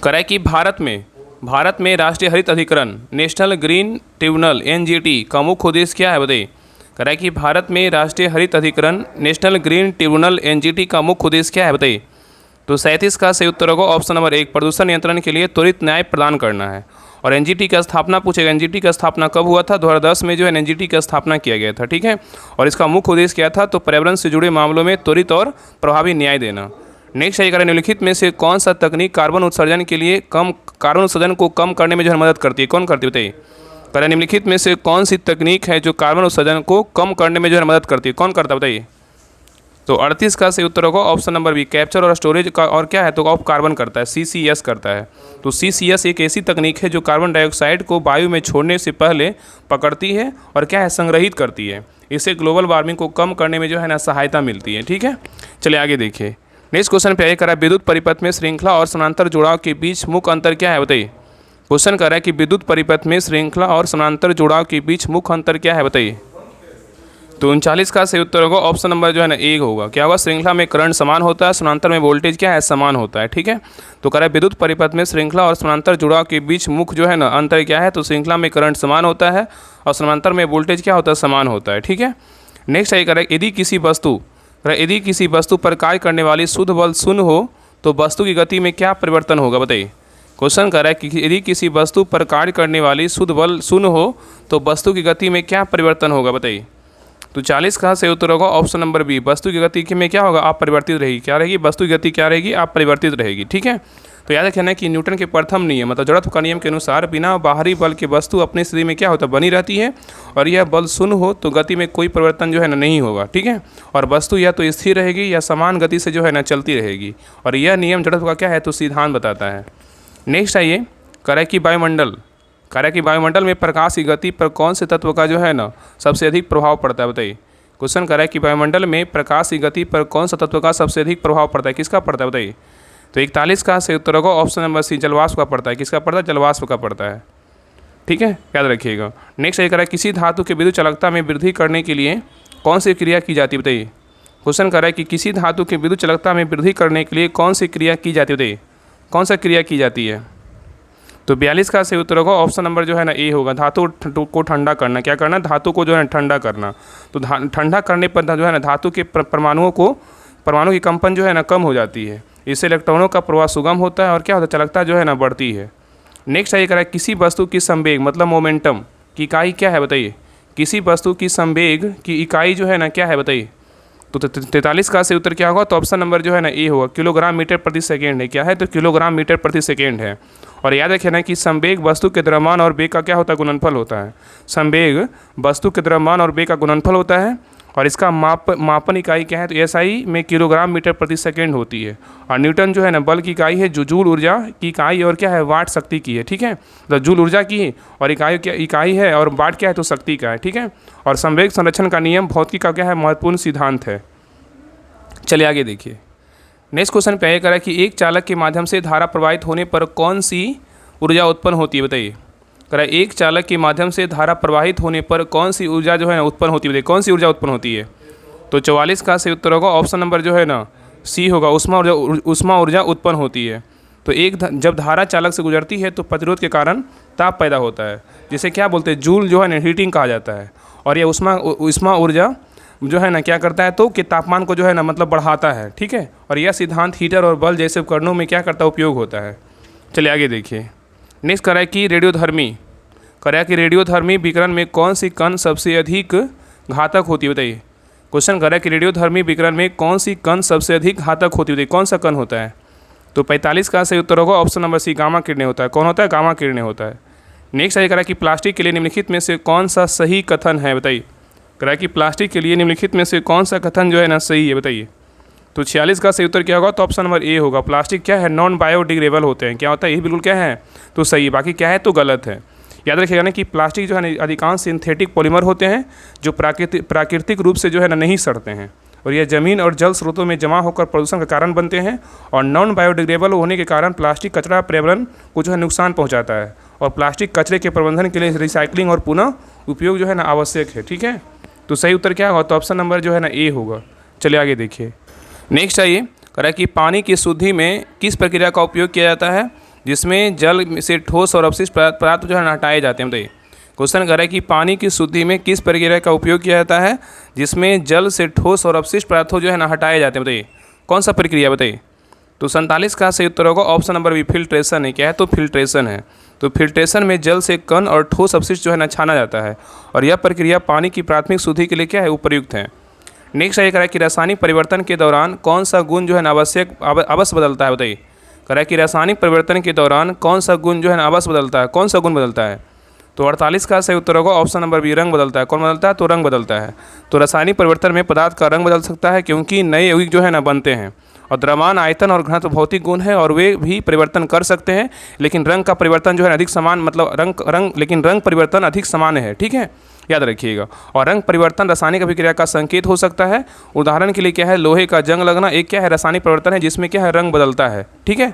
कह रहा है कि भारत में राष्ट्रीय हरित अधिकरण नेशनल ग्रीन ट्रिब्यूनल NGT का मुख्य उद्देश्य क्या है बताइए। कह रहा है कि भारत में राष्ट्रीय हरित अधिकरण नेशनल ग्रीन ट्रिब्यूनल NGT का मुख्य उद्देश्य क्या है बताइए। तो 37 का सही उत्तर होगा ऑप्शन नंबर 1, प्रदूषण नियंत्रण के लिए त्वरित न्याय प्रदान करना है। और NGT का स्थापना पूछेगा, NGT का स्थापना कब हुआ था, 2010 में जो है NGT का स्थापना किया गया था। ठीक है, और इसका मुख्य उद्देश्य क्या था, तो पर्यावरण से जुड़े मामलों में त्वरित और प्रभावी न्याय देना। नेक्स्ट है निम्नलिखित में से कौन सा तकनीक कार्बन उत्सर्जन को कम करने में जो है मदद करती है, कौन करती है बताइए। कह रहे निम्नलिखित में से कौन सी तकनीक है जो कार्बन उत्सर्जन को कम करने में जो है मदद करती है, कौन करता है बताइए। तो 38 का सही उत्तर होगा ऑप्शन नंबर बी, कैप्चर और स्टोरेज का, और क्या है तो ऑफ कार्बन करता है, CCS करता है। तो CCS एक ऐसी तकनीक है जो कार्बन डाइऑक्साइड को वायु में छोड़ने से पहले पकड़ती है और क्या है संग्रहित करती है। इससे ग्लोबल वार्मिंग को कम करने में जो है ना सहायता मिलती है। ठीक है, चलिए आगे देखिए। नेक्स्ट क्वेश्चन पे आइए, करा विद्युत परिपथ में श्रृंखला और समानांतर जुड़ाव के बीच मुख्य अंतर क्या है बताइए। क्वेश्चन कर रहा है कि विद्युत परिपथ में श्रृंखला और समानांतर जुड़ाव के बीच मुख्य अंतर क्या है बताइए। तो 39 का सही उत्तर होगा ऑप्शन नंबर जो है ना एक होगा, क्या होगा, श्रृंखला में करंट समान होता है, समानांतर में वोल्टेज क्या है समान होता है। ठीक है, तो कह रहा है विद्युत परिपथ में श्रृंखला और समानांतर जुड़ाव के बीच मुख्य जो है ना अंतर क्या है, तो श्रृंखला में करंट समान होता है और समानांतर में वोल्टेज क्या होता है समान होता है। ठीक है, नेक्स्ट है कह रहा है यदि किसी वस्तु पर कार्य करने वाली शुद्ध बल शून्य हो तो वस्तु की गति में क्या परिवर्तन होगा बताइए। क्वेश्चन कर रहा है कि यदि किसी वस्तु पर कार्य करने वाली शुद्ध बल शून्य हो तो वस्तु की गति में क्या परिवर्तन होगा बताइए। तो 40 का सही उत्तर होगा ऑप्शन नंबर बी, वस्तु की गति में क्या होगा, अपरिवर्तित रहेगी। क्या रहेगी, वस्तु की गति क्या रहेगी, अपरिवर्तित रहेगी। ठीक है, तो याद रखना कि न्यूटन के प्रथम नियम मतलब जड़त्व का नियम के अनुसार बिना बाहरी बल के वस्तु अपनी स्थिति में क्या होता है बनी रहती है, और यह बल शून्य हो तो गति में कोई परिवर्तन जो है ना नहीं होगा। ठीक है, और वस्तु या तो स्थिर रहेगी या समान गति से जो है ना चलती रहेगी, और यह नियम जड़त्व का क्या है तो सिद्धांत बताता है। नेक्स्ट आइए, कह रहा है कि वायुमंडल में प्रकाश की गति पर कौन से तत्व का जो है ना सबसे अधिक प्रभाव पड़ता है बताइए। क्वेश्चन कर रहा है कि वायुमंडल में प्रकाश की गति पर कौन सा तत्व का सबसे अधिक प्रभाव पड़ता है, किसका पड़ता है बताइए। तो 41 का सही उत्तर होगा ऑप्शन नंबर सी, जलवाष्प का पड़ता है। किसका पड़ता है, जलवाष्प का पड़ता है। ठीक है, याद रखिएगा। नेक्स्ट ये कह रहा है किसी धातु की विद्युत चालकता में वृद्धि करने के लिए कौन सी क्रिया की जाती है बताइए। क्वेश्चन कर रहा है कि किसी धातु की विद्युत चालकता में वृद्धि करने के लिए कौन सी क्रिया की जाती है बताइए, कौन सा क्रिया की जाती है। तो 42 का सही उत्तर होगा ऑप्शन नंबर जो है ना ए होगा, धातु को ठंडा करना। क्या करना, धातु को जो है ठंडा करना। तो ठंडा करने पर जो है ना धातु के परमाणु की कंपन जो है ना कम हो जाती है, इससे इलेक्ट्रॉनों का प्रवाह सुगम होता है और क्या होता है चालकता जो है ना बढ़ती है। नेक्स्ट ये कह रहा है किसी वस्तु की संवेग मतलब मोमेंटम की इकाई क्या है बताइए। किसी वस्तु की संवेग की इकाई जो है ना क्या है बताइए। तो 43 का से उत्तर क्या होगा, तो ऑप्शन नंबर जो है ना ए होगा, किलोग्राम मीटर प्रति सेकेंड है। क्या है, तो किलोग्राम मीटर प्रति सेकेंड है। और याद रखिए ना कि संवेग वस्तु के द्रव्यमान और वेग का क्या होता है, गुणनफल होता है। संवेग वस्तु के द्रव्यमान और वेग का गुणनफल होता है, और इसका मापन इकाई क्या है, तो एसआई में किलोग्राम मीटर प्रति सेकेंड होती है। और न्यूटन जो है ना बल की इकाई है, जो जूल ऊर्जा की इकाई और क्या है, वाट शक्ति की है। ठीक है, तो जूल ऊर्जा की और इकाई है, और वाट क्या है, तो शक्ति का है। ठीक है, और संवेग संरक्षण का नियम भौतिकी का क्या है, महत्वपूर्ण सिद्धांत है। चलिए आगे देखिए। नेक्स्ट क्वेश्चन पे करा कि एक चालक के माध्यम से धारा प्रवाहित होने पर कौन सी ऊर्जा उत्पन्न होती है, बताइए। करा एक चालक के माध्यम से धारा प्रवाहित होने पर कौन सी ऊर्जा जो है ना उत्पन्न होती है, बताइए कौन सी ऊर्जा उत्पन्न होती है। तो 44 का से उत्तर होगा ऑप्शन नंबर जो है ना सी होगा, उष्मा ऊर्जा उत्पन्न होती है। तो जब धारा चालक से गुजरती है तो प्रतिरोध के कारण ताप पैदा होता है, जिसे क्या बोलते हैं, जूल जो है ना हीटिंग कहा जाता है। और यह उष्मा ऊर्जा जो है ना क्या करता है, तो कि तापमान को जो है ना मतलब बढ़ाता है। ठीक है, और यह सिद्धांत हीटर और बल्ब जैसे उपकरणों में क्या करता है, उपयोग होता है। चलिए आगे देखिए। नेक्स्ट करा कि रेडियोधर्मी विकिरण में कौन सी कण सबसे अधिक घातक होती है, बताइए। क्वेश्चन करा कि रेडियोधर्मी विकिरण में कौन सी कण सबसे अधिक घातक होती है, बताइए कौन सा कण होता है। तो 45 का सही उत्तर होगा ऑप्शन नंबर सी, गामा किरणें होता है। कौन होता है, गामा किरणें होता है। नेक्स्ट आगे करा कि प्लास्टिक के लिए निम्नलिखित में से कौन सा सही कथन है, बताइए। करा कि प्लास्टिक के लिए निम्नलिखित में से कौन सा कथन जो है ना सही है, बताइए। तो 46 का सही उत्तर क्या होगा, तो ऑप्शन नंबर ए होगा, प्लास्टिक क्या है, नॉन बायोडिग्रेडेबल होते हैं। क्या होता है, ये बिल्कुल क्या है, तो सही है। बाकी क्या है, तो गलत है। याद रखिएगा ना कि प्लास्टिक जो है ना अधिकांश सिंथेटिक पॉलीमर होते हैं, जो प्राकृतिक रूप से जो है ना नहीं सड़ते हैं, और यह जमीन और जल स्रोतों में जमा होकर प्रदूषण का कारण बनते हैं। और नॉन बायोडिग्रेडेबल होने के कारण प्लास्टिक कचरा पर्यावरण को जो है नुकसान पहुँचाता है। और प्लास्टिक कचरे के प्रबंधन के लिए रिसाइकलिंग और पुनः उपयोग जो है ना आवश्यक है। ठीक है, तो सही उत्तर क्या होगा, तो ऑप्शन नंबर जो है ना ए होगा। चलिए आगे देखिए। नेक्स्ट आइए, करा कि पानी की शुद्धि में किस प्रक्रिया का उपयोग किया जाता है, जिसमें जल से ठोस और अवशिष्ट पदार्थ जो है ना हटाए जाते हैं, बताइए। क्वेश्चन करा कि पानी की शुद्धि में किस प्रक्रिया का उपयोग किया जाता है, जिसमें जल से ठोस और अवशिष्ट पदार्थों जो है ना हटाए जाते हैं, बताइए कौन सा प्रक्रिया, बताइए। तो 47 का सही उत्तर होगा ऑप्शन नंबर बी, फिल्ट्रेशन है। क्या है, तो फिल्ट्रेशन है। तो फिल्ट्रेशन में जल से कण और ठोस अवशिष्ट जो है ना छाना जाता है, और यह प्रक्रिया पानी की प्राथमिक शुद्धि के लिए क्या है, उपयुक्त है। नेक्स्ट ये करा कि रासायनिक परिवर्तन के दौरान कौन सा गुण जो है ना अवश्य बदलता है, बताइए। करा कि रासायनिक परिवर्तन के दौरान कौन सा गुण जो है ना अवश्य बदलता है, कौन सा गुण बदलता है। तो 48 का सही उत्तर होगा ऑप्शन नंबर बी, रंग बदलता है। कौन बदलता है, तो रंग बदलता है। तो रासायनिक परिवर्तन में पदार्थ का रंग बदल सकता है, क्योंकि नए यौगिक जो है ना बनते हैं। और द्रव्यमान, आयतन और घनत्व भौतिक गुण है, और वे भी परिवर्तन कर सकते हैं, लेकिन रंग का परिवर्तन जो है अधिक समान, मतलब रंग परिवर्तन अधिक समान है। ठीक है, याद रखिएगा। और रंग परिवर्तन रासायनिक अभिक्रिया का संकेत हो सकता है। उदाहरण के लिए क्या है, लोहे का जंग लगना एक क्या है, रासायनिक परिवर्तन है, जिसमें क्या है, रंग बदलता है। ठीक है,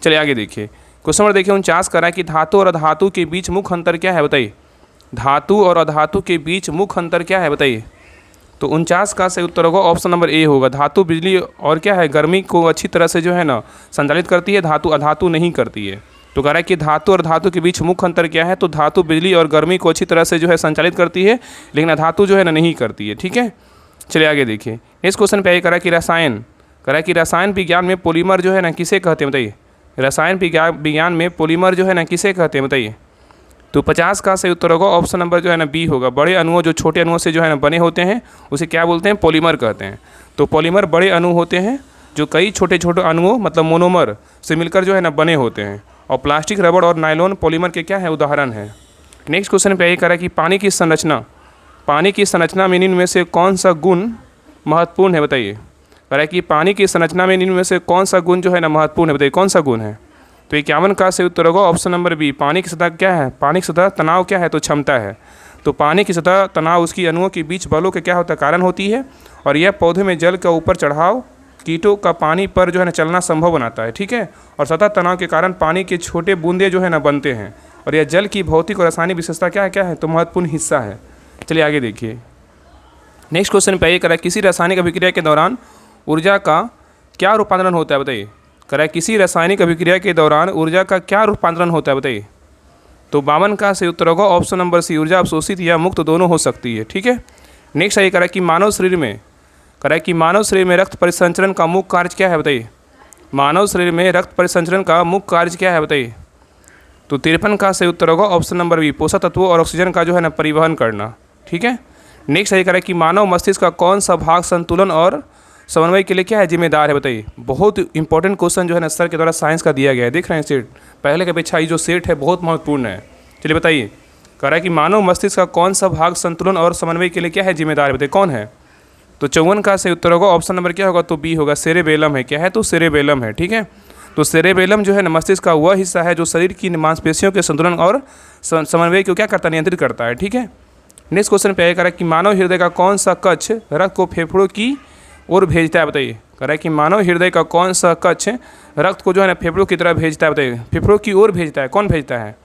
चलिए आगे देखिए। क्वेश्चन नंबर देखिए 49 करा कि धातु और अधातु के बीच मुख्य अंतर क्या है, बताइए। धातु और अधातु के बीच मुख्य अंतर क्या है, बताइए। तो 49 का सही उत्तर होगा ऑप्शन नंबर ए होगा, धातु बिजली और क्या है, गर्मी को अच्छी तरह से जो है ना संचालित करती है, धातु अधातु नहीं करती है। तो कह रहा है कि धातु और धातु के बीच मुख्य अंतर क्या है, तो धातु बिजली और गर्मी को अच्छी तरह से जो है संचालित करती है, लेकिन अधातु जो है ना नहीं करती है। ठीक है, चलिए आगे देखिए। इस क्वेश्चन पे कह रहा है कि रसायन विज्ञान में पॉलीमर जो है ना किसे कहते हैं, बताइए। रसायन विज्ञान में पॉलीमर जो है ना किसे कहते हैं, बताइए। तो 50 का सही उत्तर होगा ऑप्शन नंबर जो है ना बी होगा, बड़े अणुओं जो छोटे अणुओं से जो है ना बने होते हैं उसे क्या बोलते हैं, पॉलीमर कहते हैं। तो पॉलीमर बड़े अणु होते हैं जो कई छोटे छोटे अणुओं मतलब मोनोमर से मिलकर जो है ना बने होते हैं, और प्लास्टिक, रबड़ और नायलॉन पॉलीमर के क्या है, उदाहरण है। नेक्स्ट क्वेश्चन पे यही करा कि पानी की संरचना में निम्न में से कौन सा गुण महत्वपूर्ण है, बताइए। करा कि पानी की संरचना में निम्न में से कौन सा गुण जो है ना महत्वपूर्ण है, बताइए कौन सा गुण है। तो 51 का सही उत्तर होगा ऑप्शन नंबर बी, पानी की सतह क्या है, पानी की सतह तनाव क्या है, तो क्षमता है। तो पानी की सतह तनाव उसकी अणुओं के बीच बलों के क्या होता है, कारण होती है, और यह पौधे में जल का ऊपर चढ़ाव कीटों का पानी पर जो है ना चलना संभव बनाता है। ठीक है, और सतह तनाव के कारण पानी के छोटे बूंदे जो है ना बनते हैं, और यह जल की भौतिक और रासायनिक विशेषता क्या है, तो महत्वपूर्ण हिस्सा है। चलिए आगे देखिए। नेक्स्ट क्वेश्चन पे ये करा किसी रासायनिक अभिक्रिया के दौरान ऊर्जा का क्या रूपांतरण होता है, बताइए। करा किसी रासायनिक अभिक्रिया के दौरान ऊर्जा का क्या रूपांतरण होता है, बताइए। तो 52 का सही उत्तर होगा ऑप्शन नंबर सी, ऊर्जा अवशोषित या मुक्त दोनों हो सकती है। ठीक है, नेक्स्ट ये करा कि मानव शरीर में रक्त परिसंचरण का मुख्य कार्य क्या है, बताइए। मानव शरीर में रक्त परिसंचरण का मुख्य कार्य क्या है, बताइए। तो 53 का सही उत्तर होगा ऑप्शन नंबर बी, पोषक तत्वों और ऑक्सीजन का जो है ना परिवहन करना। ठीक है, नेक्स्ट सही करें कि मानव मस्तिष्क का कौन सा भाग संतुलन और समन्वय के लिए क्या है जिम्मेदार है, बताइए। बहुत इंपॉर्टेंट क्वेश्चन जो है ना सर के द्वारा साइंस का दिया गया है, देख रहे हैं सेट, पहले की अपेक्षा ये जो सेट है बहुत महत्वपूर्ण है। चलिए बताइए, कह रहा है कि मानव मस्तिष्क का कौन सा भाग संतुलन और समन्वय के लिए क्या है जिम्मेदार है, बताइए कौन है। तो 54 का सही उत्तर होगा ऑप्शन नंबर क्या होगा, तो बी होगा, सेरेबेलम है। क्या है, तो सेरेबेलम है, ठीक है। तो सेरेबेलम जो है ना मस्तिष्क का वह हिस्सा है जो शरीर की मांसपेशियों के संतुलन और समन्वय को क्या करता है, नियंत्रित करता है, ठीक है। नेक्स्ट क्वेश्चन पे कह रहा है कि मानव हृदय का कौन सा कक्ष रक्त को फेफड़ों की ओर भेजता है, बताइए। कह रहा है कि मानव हृदय का कौन सा कक्ष रक्त को जो है ना फेफड़ों की तरह भेजता है, बताइए। फेफड़ों की ओर भेजता है, कौन भेजता है।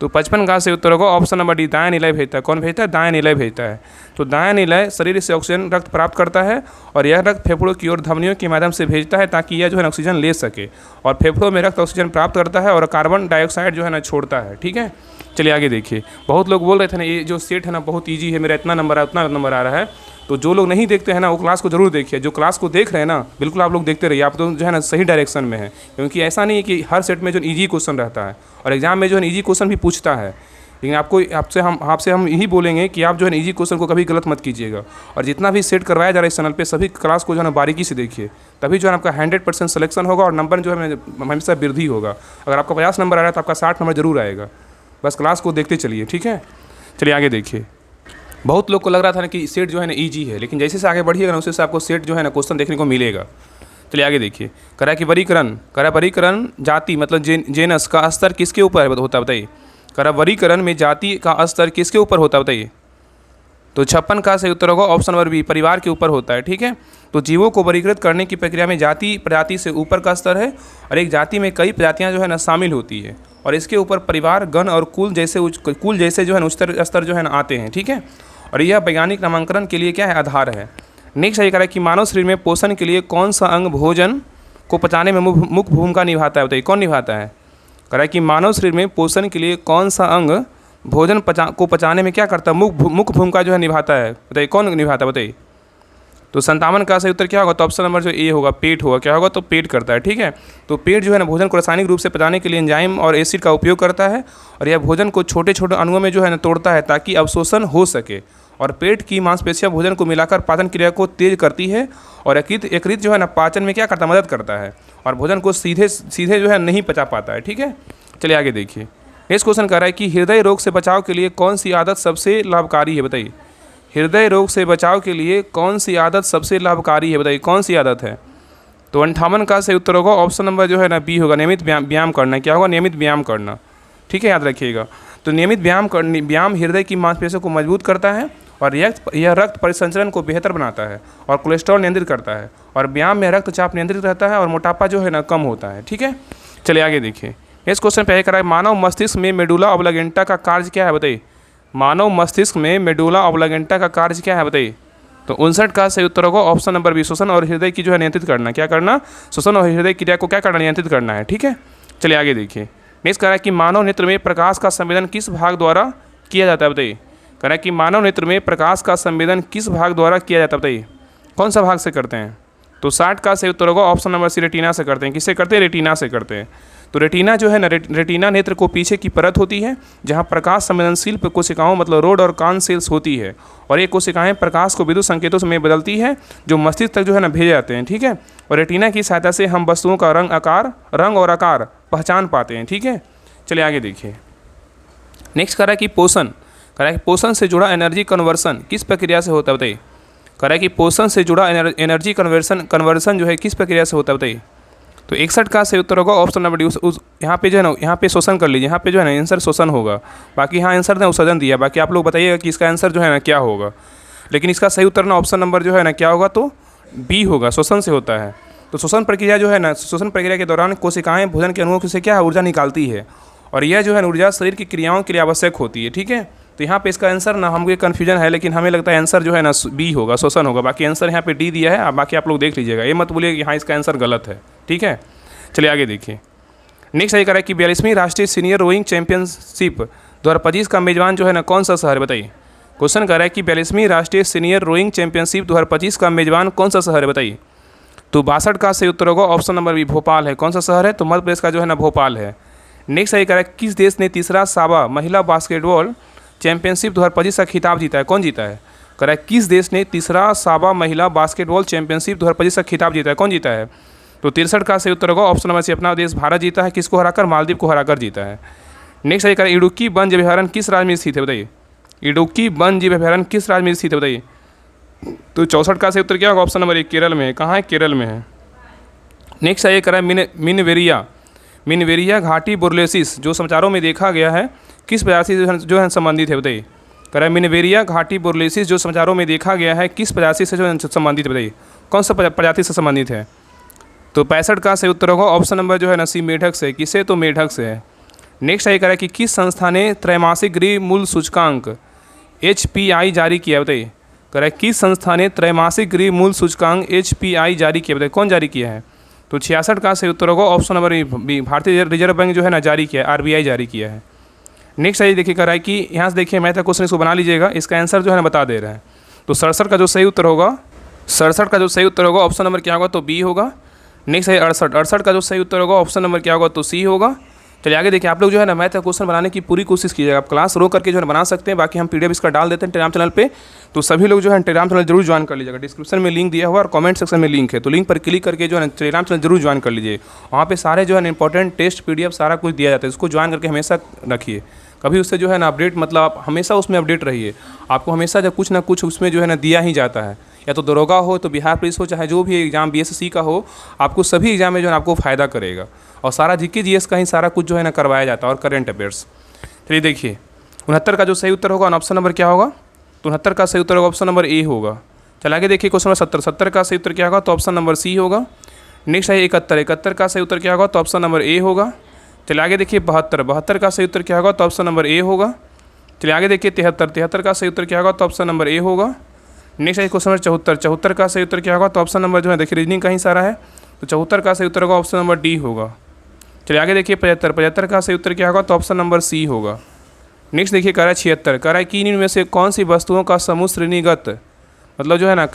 तो 55 का से उत्तर होगा ऑप्शन नंबर डी, दायां निलय भेजता है। कौन भेजता है, दायां निलय भेजता है। तो दायां निलय शरीर से ऑक्सीजन रक्त प्राप्त करता है और यह रक्त फेफड़ों की ओर धमनियों के माध्यम से भेजता है ताकि यह जो है ऑक्सीजन ले सके, और फेफड़ों में रक्त ऑक्सीजन प्राप्त करता है और कार्बन डाइऑक्साइड जो है ना छोड़ता है, ठीक है। चलिए आगे देखिए, बहुत लोग बोल रहे थे ना ये जो सेट है ना बहुत ईजी है, मेरा इतना नंबर है उतना नंबर आ रहा है। तो जो लोग नहीं देखते हैं ना वो क्लास को जरूर देखिए, जो क्लास को देख रहे हैं ना बिल्कुल आप लोग देखते रहिए, आप तो जो है ना सही डायरेक्शन में है। क्योंकि ऐसा नहीं है कि हर सेट में जो ईजी क्वेश्चन रहता है और एग्जाम में जो है ईजी क्वेश्चन भी पूछता है, लेकिन आपसे हम यही बोलेंगे कि आप जो है इजी क्वेश्चन को कभी गलत मत कीजिएगा। और जितना भी सेट करवाया जा रहा है इस चैनल पे सभी क्लास को जो है ना बारीकी से देखिए, तभी जो है आपका 100% सिलेक्शन होगा और नंबर जो है हमेशा वृद्धि होगा। अगर आपका 50 नंबर आ रहा है तो आपका 60 नंबर जरूर आएगा। बस क्लास को देखते चलिए, ठीक है। चलिए आगे देखिए, बहुत लोग को लग रहा था ना कि सेट जो है ना ईजी है, लेकिन जैसे से आगे बढ़िएगा ना उससे से आपको सेट जो है ना क्वेश्चन देखने को मिलेगा। चलिए आगे देखिए, करा कि वर्गीकरण जाति मतलब जेनस का स्तर किसके ऊपर होता है, बताइए। करा वर्गीकरण में जाति का स्तर किसके ऊपर होता है, बताइए। तो 56 का सही उत्तर होगा ऑप्शन नंबर बी, परिवार के ऊपर होता है, ठीक है। तो जीवों को वर्गीकृत करने की प्रक्रिया में जाति प्रजाति से ऊपर का स्तर है और एक जाति में कई प्रजातियां जो है ना शामिल होती है और इसके ऊपर परिवार गण और कुल जैसे जो है ना उच्चतर स्तर जो है ना आते हैं, ठीक है। और यह वैज्ञानिक नामांकन के लिए क्या है, आधार है। नेक्स्ट ये कह रहा है कि मानव शरीर में पोषण के लिए कौन सा अंग भोजन को पचाने में मुख्य भूमिका निभाता है, बताइए कौन निभाता है। कह रहा है कि मानव शरीर में पोषण के लिए कौन सा अंग भोजन को पचाने में क्या करता है, मुख्य भूमिका जो है निभाता है, बताइए कौन निभाता है, बताइए। तो 57 का सही उत्तर क्या होगा, तो ऑप्शन नंबर जो ए होगा, पेट होगा। क्या होगा, तो पेट करता है, ठीक है। तो पेट जो है ना भोजन को रासायनिक रूप से पचाने के लिए एंजाइम और एसिड का उपयोग करता है और यह भोजन को छोटे छोटे अणुओं में जो है ना तोड़ता है ताकि अवशोषण हो सके। और पेट की मांसपेशियां भोजन को मिलाकर पाचन क्रिया को तेज करती है और यकृत जो है ना पाचन में क्या करता है, मदद करता है और भोजन को सीधे जो है नहीं पचा पाता है, ठीक है। चलिए आगे देखिए, नेक्स्ट क्वेश्चन कह रहा है कि हृदय रोग से बचाव के लिए कौन सी आदत सबसे लाभकारी है, बताइए। हृदय रोग से बचाव के लिए कौन सी आदत सबसे लाभकारी है, बताइए कौन सी आदत है। तो 58 का सही उत्तर होगा ऑप्शन नंबर जो है ना बी होगा, नियमित व्यायाम करना। क्या होगा, नियमित व्यायाम करना, ठीक है, याद रखिएगा। तो नियमित व्यायाम हृदय की मांसपेशियों को मजबूत करता है और यह रक्त परिसंचरण को बेहतर बनाता है और कोलेस्ट्रॉल नियंत्रित करता है और व्यायाम में रक्तचाप नियंत्रित रहता है और मोटापा जो है ना कम होता है, ठीक है। चलिए आगे देखिए, इस क्वेश्चन पे करा है मानव मस्तिष्क में मेडुला ऑब्लिगेंटा का कार्य क्या है, बताइए। मानव मस्तिष्क में मेडुला ऑब्लिगेंटा का कार्य क्या है, बताइए। तो 59 का सही उत्तर होगा ऑप्शन नंबर बी, श्वसन और हृदय की जो है नियंत्रित करना। क्या करना, श्वसन और हृदय क्रिया को क्या करना, नियंत्रित करना है, ठीक है। चलिए आगे देखिए, नेक्स्ट कह रहा है कि मानव नेत्र में प्रकाश का संवेदन किस भाग द्वारा किया जाता है, बताइए। कह रहा है कि मानव नेत्र में प्रकाश का संवेदन किस भाग द्वारा किया जाता है, बताइए कौन सा भाग से करते हैं। तो 60 का सही उत्तर होगा ऑप्शन नंबर सी, रेटिना से करते हैं। किससे करते हैं, रेटिना से करते हैं। तो रेटिना जो है ना, रेटिना नेत्र को पीछे की परत होती है जहाँ प्रकाश संवेदनशील कोशिकाओं मतलब रोड और कान सेल्स होती है और ये कोशिकाएं प्रकाश को विद्युत संकेतों में बदलती है जो मस्तिष्क तक जो है ना भेजे जाते हैं, ठीक है। और रेटिना की सहायता से हम वस्तुओं का रंग और आकार पहचान पाते हैं, ठीक है। चलिए आगे देखिए, नेक्स्ट कह रहा है कि पोषण से जुड़ा एनर्जी कन्वर्सन किस प्रक्रिया से होता है, बताइए। कह रहा है कि पोषण से जुड़ा एनर्जी कन्वर्सन जो है किस प्रक्रिया से होता है, बताइए। तो 61 का सही उत्तर होगा ऑप्शन नंबर डी। यहाँ पे जो है ना, यहाँ पे शोषण कर लीजिए, यहाँ पे जो है ना आंसर शोषण होगा, बाकी यहाँ आंसर ने उत्सर्जन दिया, बाकी आप लोग बताइएगा कि इसका आंसर जो है ना क्या होगा। लेकिन इसका सही उत्तर ना ऑप्शन नंबर जो है ना क्या होगा, तो बी होगा, शोषण से होता है। तो शोषण प्रक्रिया जो है ना, शोषण प्रक्रिया के दौरान कोशिकाएं भोजन के अणुओं से क्या ऊर्जा निकालती है और यह जो है ऊर्जा शरीर की क्रियाओं के लिए आवश्यक होती है, ठीक है। तो यहाँ पे इसका आंसर ना हमको कन्फ्यूजन है, लेकिन हमें लगता है आंसर जो है ना बी होगा, शोषण होगा। बाकी आंसर यहाँ पे डी दिया है, बाकी आप लोग देख लीजिएगा, ये मत बोलिए कि हाँ इसका आंसर गलत है, ठीक है। चलिए आगे देखिए, नेक्स्ट ये कह रहा है कि 42वीं राष्ट्रीय सीनियर रोइंग चैंपियनशिप 2025 का मेजबान जो है ना कौन सा शहर है, बताइए। क्वेश्चन कह रहा है कि 42वीं राष्ट्रीय सीनियर रोइंग चैंपियनशिप 2025 का मेजबान कौन सा शहर है, बताइए। तो 62 का सही उत्तर होगा ऑप्शन नंबर बी, भोपाल है। कौन सा शहर है, तो मध्य प्रदेश का जो है ना भोपाल है। नेक्स्ट ये कह रहा है किस देश ने तीसरा साबा महिला बास्केटबॉल चैंपियनशिप 2025 का खिताब जीता है, कौन जीता है। कह किस देश ने तीसरा साबा महिला बास्केटबॉल चैंपियनशिप 2025 का खिताब जीता है? कौन जीता है? तो 63 का सही उत्तर होगा ऑप्शन नंबर सी, अपना देश भारत जीता है। किसको हराकर? मालदीव को हराकर जीता है। नेक्स्ट सही करें, इडुक्की वन्य अभयारण्य किस राज्य में स्थित है? बताइए, इडुक्की वन्य अभयारण्य किस राज्य में स्थित है? बताइए। तो 64 का सही उत्तर क्या होगा? ऑप्शन नंबर ए, केरल में है। कहाँ है? केरल में है। नेक्स्ट सही करें, मिनवेरिया घाटी बुरलेसिस जो समाचारों में देखा गया है किस प्रजाति से जो है संबंधित है? बताइए। कह रहा है मिनवेरिया घाटी बुरलेसिस जो समाचारों में देखा गया है किस प्रजाति से जो संबंधित है? बताइए, कौन सा प्रजाति से संबंधित है? तो 65 का सही उत्तर होगा ऑप्शन नंबर जो है ना सी, मेढक से। किसे? तो मेढक से है। नेक्स्ट सही कह रहा है कि किस संस्था ने त्रैमासिक गृह मूल्य सूचकांक HPI जारी किया? बताइए। कह रहा है किस संस्था ने त्रैमासिक गृह मूल्य सूचकांक HPI जारी किया? बताइए, कौन जारी किया है? तो 66 का सही उत्तर होगा ऑप्शन नंबर बी, भारतीय रिजर्व बैंक जो है ना जारी किया है, RBI जारी किया है। नेक्स्ट सही देखिए, कह रहा है कि यहाँ से देखिए मैथ का क्वेश्चन इसको बना लीजिएगा, इसका आंसर जो है ना बता दे रहा है। तो 67 का जो सही उत्तर होगा ऑप्शन नंबर क्या होगा? तो बी होगा। नेक्स्ट है 68 का जो सही उत्तर होगा ऑप्शन नंबर क्या होगा? तो सी होगा। चलिए आगे देखिए, आप लोग जो है ना मैथ का क्वेश्चन बनाने की पूरी कोशिश कीजिएगा। आप क्लास रोक करके जो है बना सकते हैं, बाकी हम PDF इसका डाल देते हैं टेलीग्राम चैनल पे। तो सभी लोग जो है टेलीग्राम चैनल जरूर ज्वाइन कर लीजिएगा। डिस्क्रिप्शन में लिंक दिया हुआ और कमेंट सेक्शन में लिंक है, तो लिंक पर क्लिक करके जो है टेलीग्राम चैनल जरूर ज्वाइन कर लीजिए। वहाँ पे सारे जो है इंपॉर्टेंट टेस्ट PDF सारा कुछ दिया जाता है, इसको ज्वाइन करके हमेशा रखिए। कभी उससे जो है ना अपडेट, मतलब आप हमेशा उसमें अपडेट रहिए। आपको हमेशा जब कुछ ना कुछ उसमें जो है ना दिया ही जाता है, या तो दरोगा हो, तो बिहार पुलिस हो, चाहे जो भी एग्जाम BSC का हो, आपको सभी एग्जाम में जो है आपको फ़ायदा करेगा। और सारा GK GS का ही सारा कुछ जो है ना करवाया जाता है, और करेंट अफेयर्स। चलिए देखिए, 69 का जो सही उत्तर होगा ऑप्शन नंबर क्या होगा? तो 69 का सही उत्तर होगा ऑप्शन नंबर ए होगा। चल आगे देखिए क्वेश्चन नंबर 70 का सही उत्तर क्या होगा? तो ऑप्शन नंबर सी होगा। नेक्स्ट है 71 का सही उत्तर क्या होगा? तो ऑप्शन नंबर ए होगा। चलिए आगे देखिए 72 का सही उत्तर क्या होगा? तो ऑप्शन नंबर ए होगा। चलिए आगे देखिए 73 का सही उत्तर क्या होगा? तो ऑप्शन नंबर ए होगा। नेक्स्ट है क्वेश्चन नंबर 74 का सही उत्तर क्या होगा? तो ऑप्शन नंबर जो है देखिए रीजनिंग का ही सारा है, तो 74 का सही उत्तर होगा ऑप्शन नंबर डी होगा। चलिए आगे देखिए 75 का सही उत्तर क्या होगा? तो ऑप्शन नंबर सी होगा। नेक्स्ट देखिए कह रहा है 76, कह रहा है कि इनमें से कौन सी वस्तुओं का समूह श्रेणीगत, मतलब जो है ना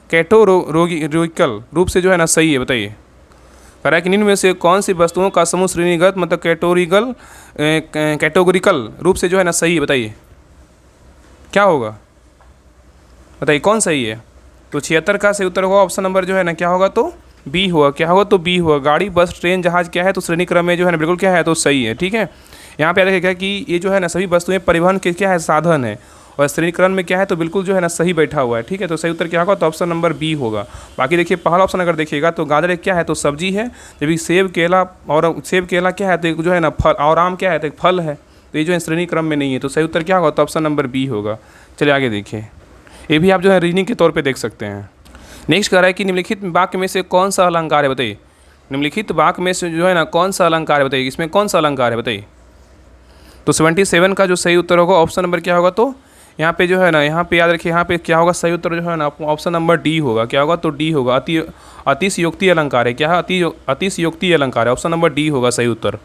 कैटोरोगिकल रूप से जो है ना सही है? बताइए। कह रहा है कि इनमें से कौन सी वस्तुओं का समूह श्रेणीगत मतलब कैटेगोरिकल रूप से जो है ना सही है? बताइए क्या होगा? बताइए कौन सही है? तो 76 का सही उत्तर होगा ऑप्शन नंबर जो है ना क्या होगा? तो बी होगा। क्या होगा? तो बी होगा। गाड़ी, बस, ट्रेन, जहाज क्या है? तो श्रेणी क्रम में जो है ना बिल्कुल क्या है? तो सही है। ठीक है, यहाँ पे देखिए क्या कि ये जो है ना सभी वस्तुएं परिवहन के क्या है? साधन है, और श्रेणी क्रम में क्या है? तो बिल्कुल जो है ना सही बैठा हुआ है। ठीक है, तो सही उत्तर क्या होगा? तो ऑप्शन नंबर बी होगा। बाकी देखिए पहला ऑप्शन अगर देखिएगा तो गाजर एक क्या है? तो सब्जी है, जबकि सेब केला क्या है? तो जो है ना फल, और आम क्या है? तो एक फल है। तो ये जो है श्रेणी क्रम में नहीं है, तो सही उत्तर क्या होगा? तो ऑप्शन नंबर बी होगा। चलिए आगे देखिए, ये भी आप जो है रीजनिंग के तौर पे देख सकते हैं। नेक्स्ट कह रहा है कि निम्नलिखित वाक्य में से कौन सा अलंकार है? बताइए। निम्नलिखित वाक्य में से जो है ना कौन सा अलंकार है? बताइए, इसमें कौन सा अलंकार है? बताइए। तो 77 का जो सही उत्तर होगा ऑप्शन नंबर क्या होगा? तो यहाँ पे जो है ना, यहाँ पे याद रखिए, यहाँ पे क्या होगा? सही उत्तर जो है ना ऑप्शन नंबर डी होगा। क्या होगा? तो डी होगा। अतिशयोक्ति अलंकार है। क्या है? अतिशयोक्ति अलंकार है। ऑप्शन नंबर डी होगा सही उत्तर।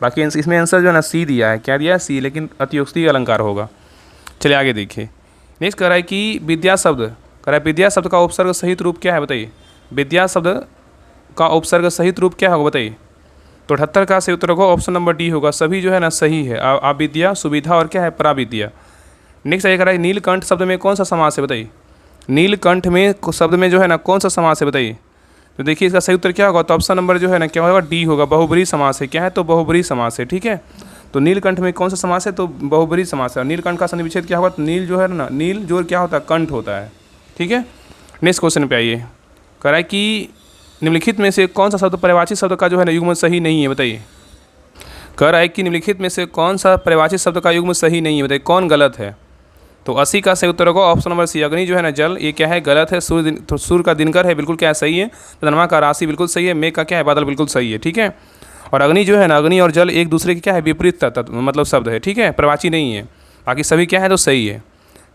बाकी इसमें आंसर जो है ना सी दिया है। क्या दिया है? सी, लेकिन अतिशयोक्ति अलंकार होगा। चलिए आगे देखिए, नेक्स्ट कह रहा है कि विद्या शब्द, कह रहा है विद्या शब्द का उपसर्ग सहित रूप क्या है? बताइए। विद्या शब्द का उपसर्ग सहित रूप क्या होगा? बताइए। तो 78 का सही उत्तर होगा ऑप्शन नंबर डी होगा। सभी जो है ना सही है, अविद्या, सुविधा और क्या है? पराविद्या। नेक्स्ट कह रहा है नीलकंठ शब्द में कौन सा समास है? बताइए। नीलकंठ में शब्द में जो है ना कौन सा समास है? बताइए। तो देखिए इसका सही उत्तर क्या होगा? तो ऑप्शन नंबर जो है ना क्या होगा? डी होगा। बहुब्रीहि समास है। क्या है? तो बहुब्रीहि समास है। ठीक है, तो नीलकंठ में कौन सा समास है? तो बहुब्रीहि समास है। नीलकंठ का सन्धि विच्छेद क्या होगा? तो नील जो है ना, नील जो क्या होता है? कंठ होता है। ठीक है, नेक्स्ट क्वेश्चन पे आइए। कह रहा है कि निम्नलिखित में से कौन सा शब्द पर्यायवाची शब्द का जो है ना युग्म सही नहीं है? बताइए। कह रहा है कि निम्नलिखित में से कौन सा पर्यायवाची शब्द का युग्म सही नहीं है? बताइए कौन गलत है? तो 80 का सही उत्तर होगा ऑप्शन नंबर सी। अग्नि जो है ना जल, ये क्या है? गलत है। सूर्य का दिनकर है, बिल्कुल क्या है? सही है। चंद्रमा का राशि बिल्कुल सही है। मेघ का क्या है? बादल, बिल्कुल सही है। ठीक है, और अग्नि जो है ना, अग्नि और जल एक दूसरे के क्या है? विपरीत मतलब शब्द है। ठीक है, पर्यायवाची नहीं है। बाकी सभी क्या है? तो सही है।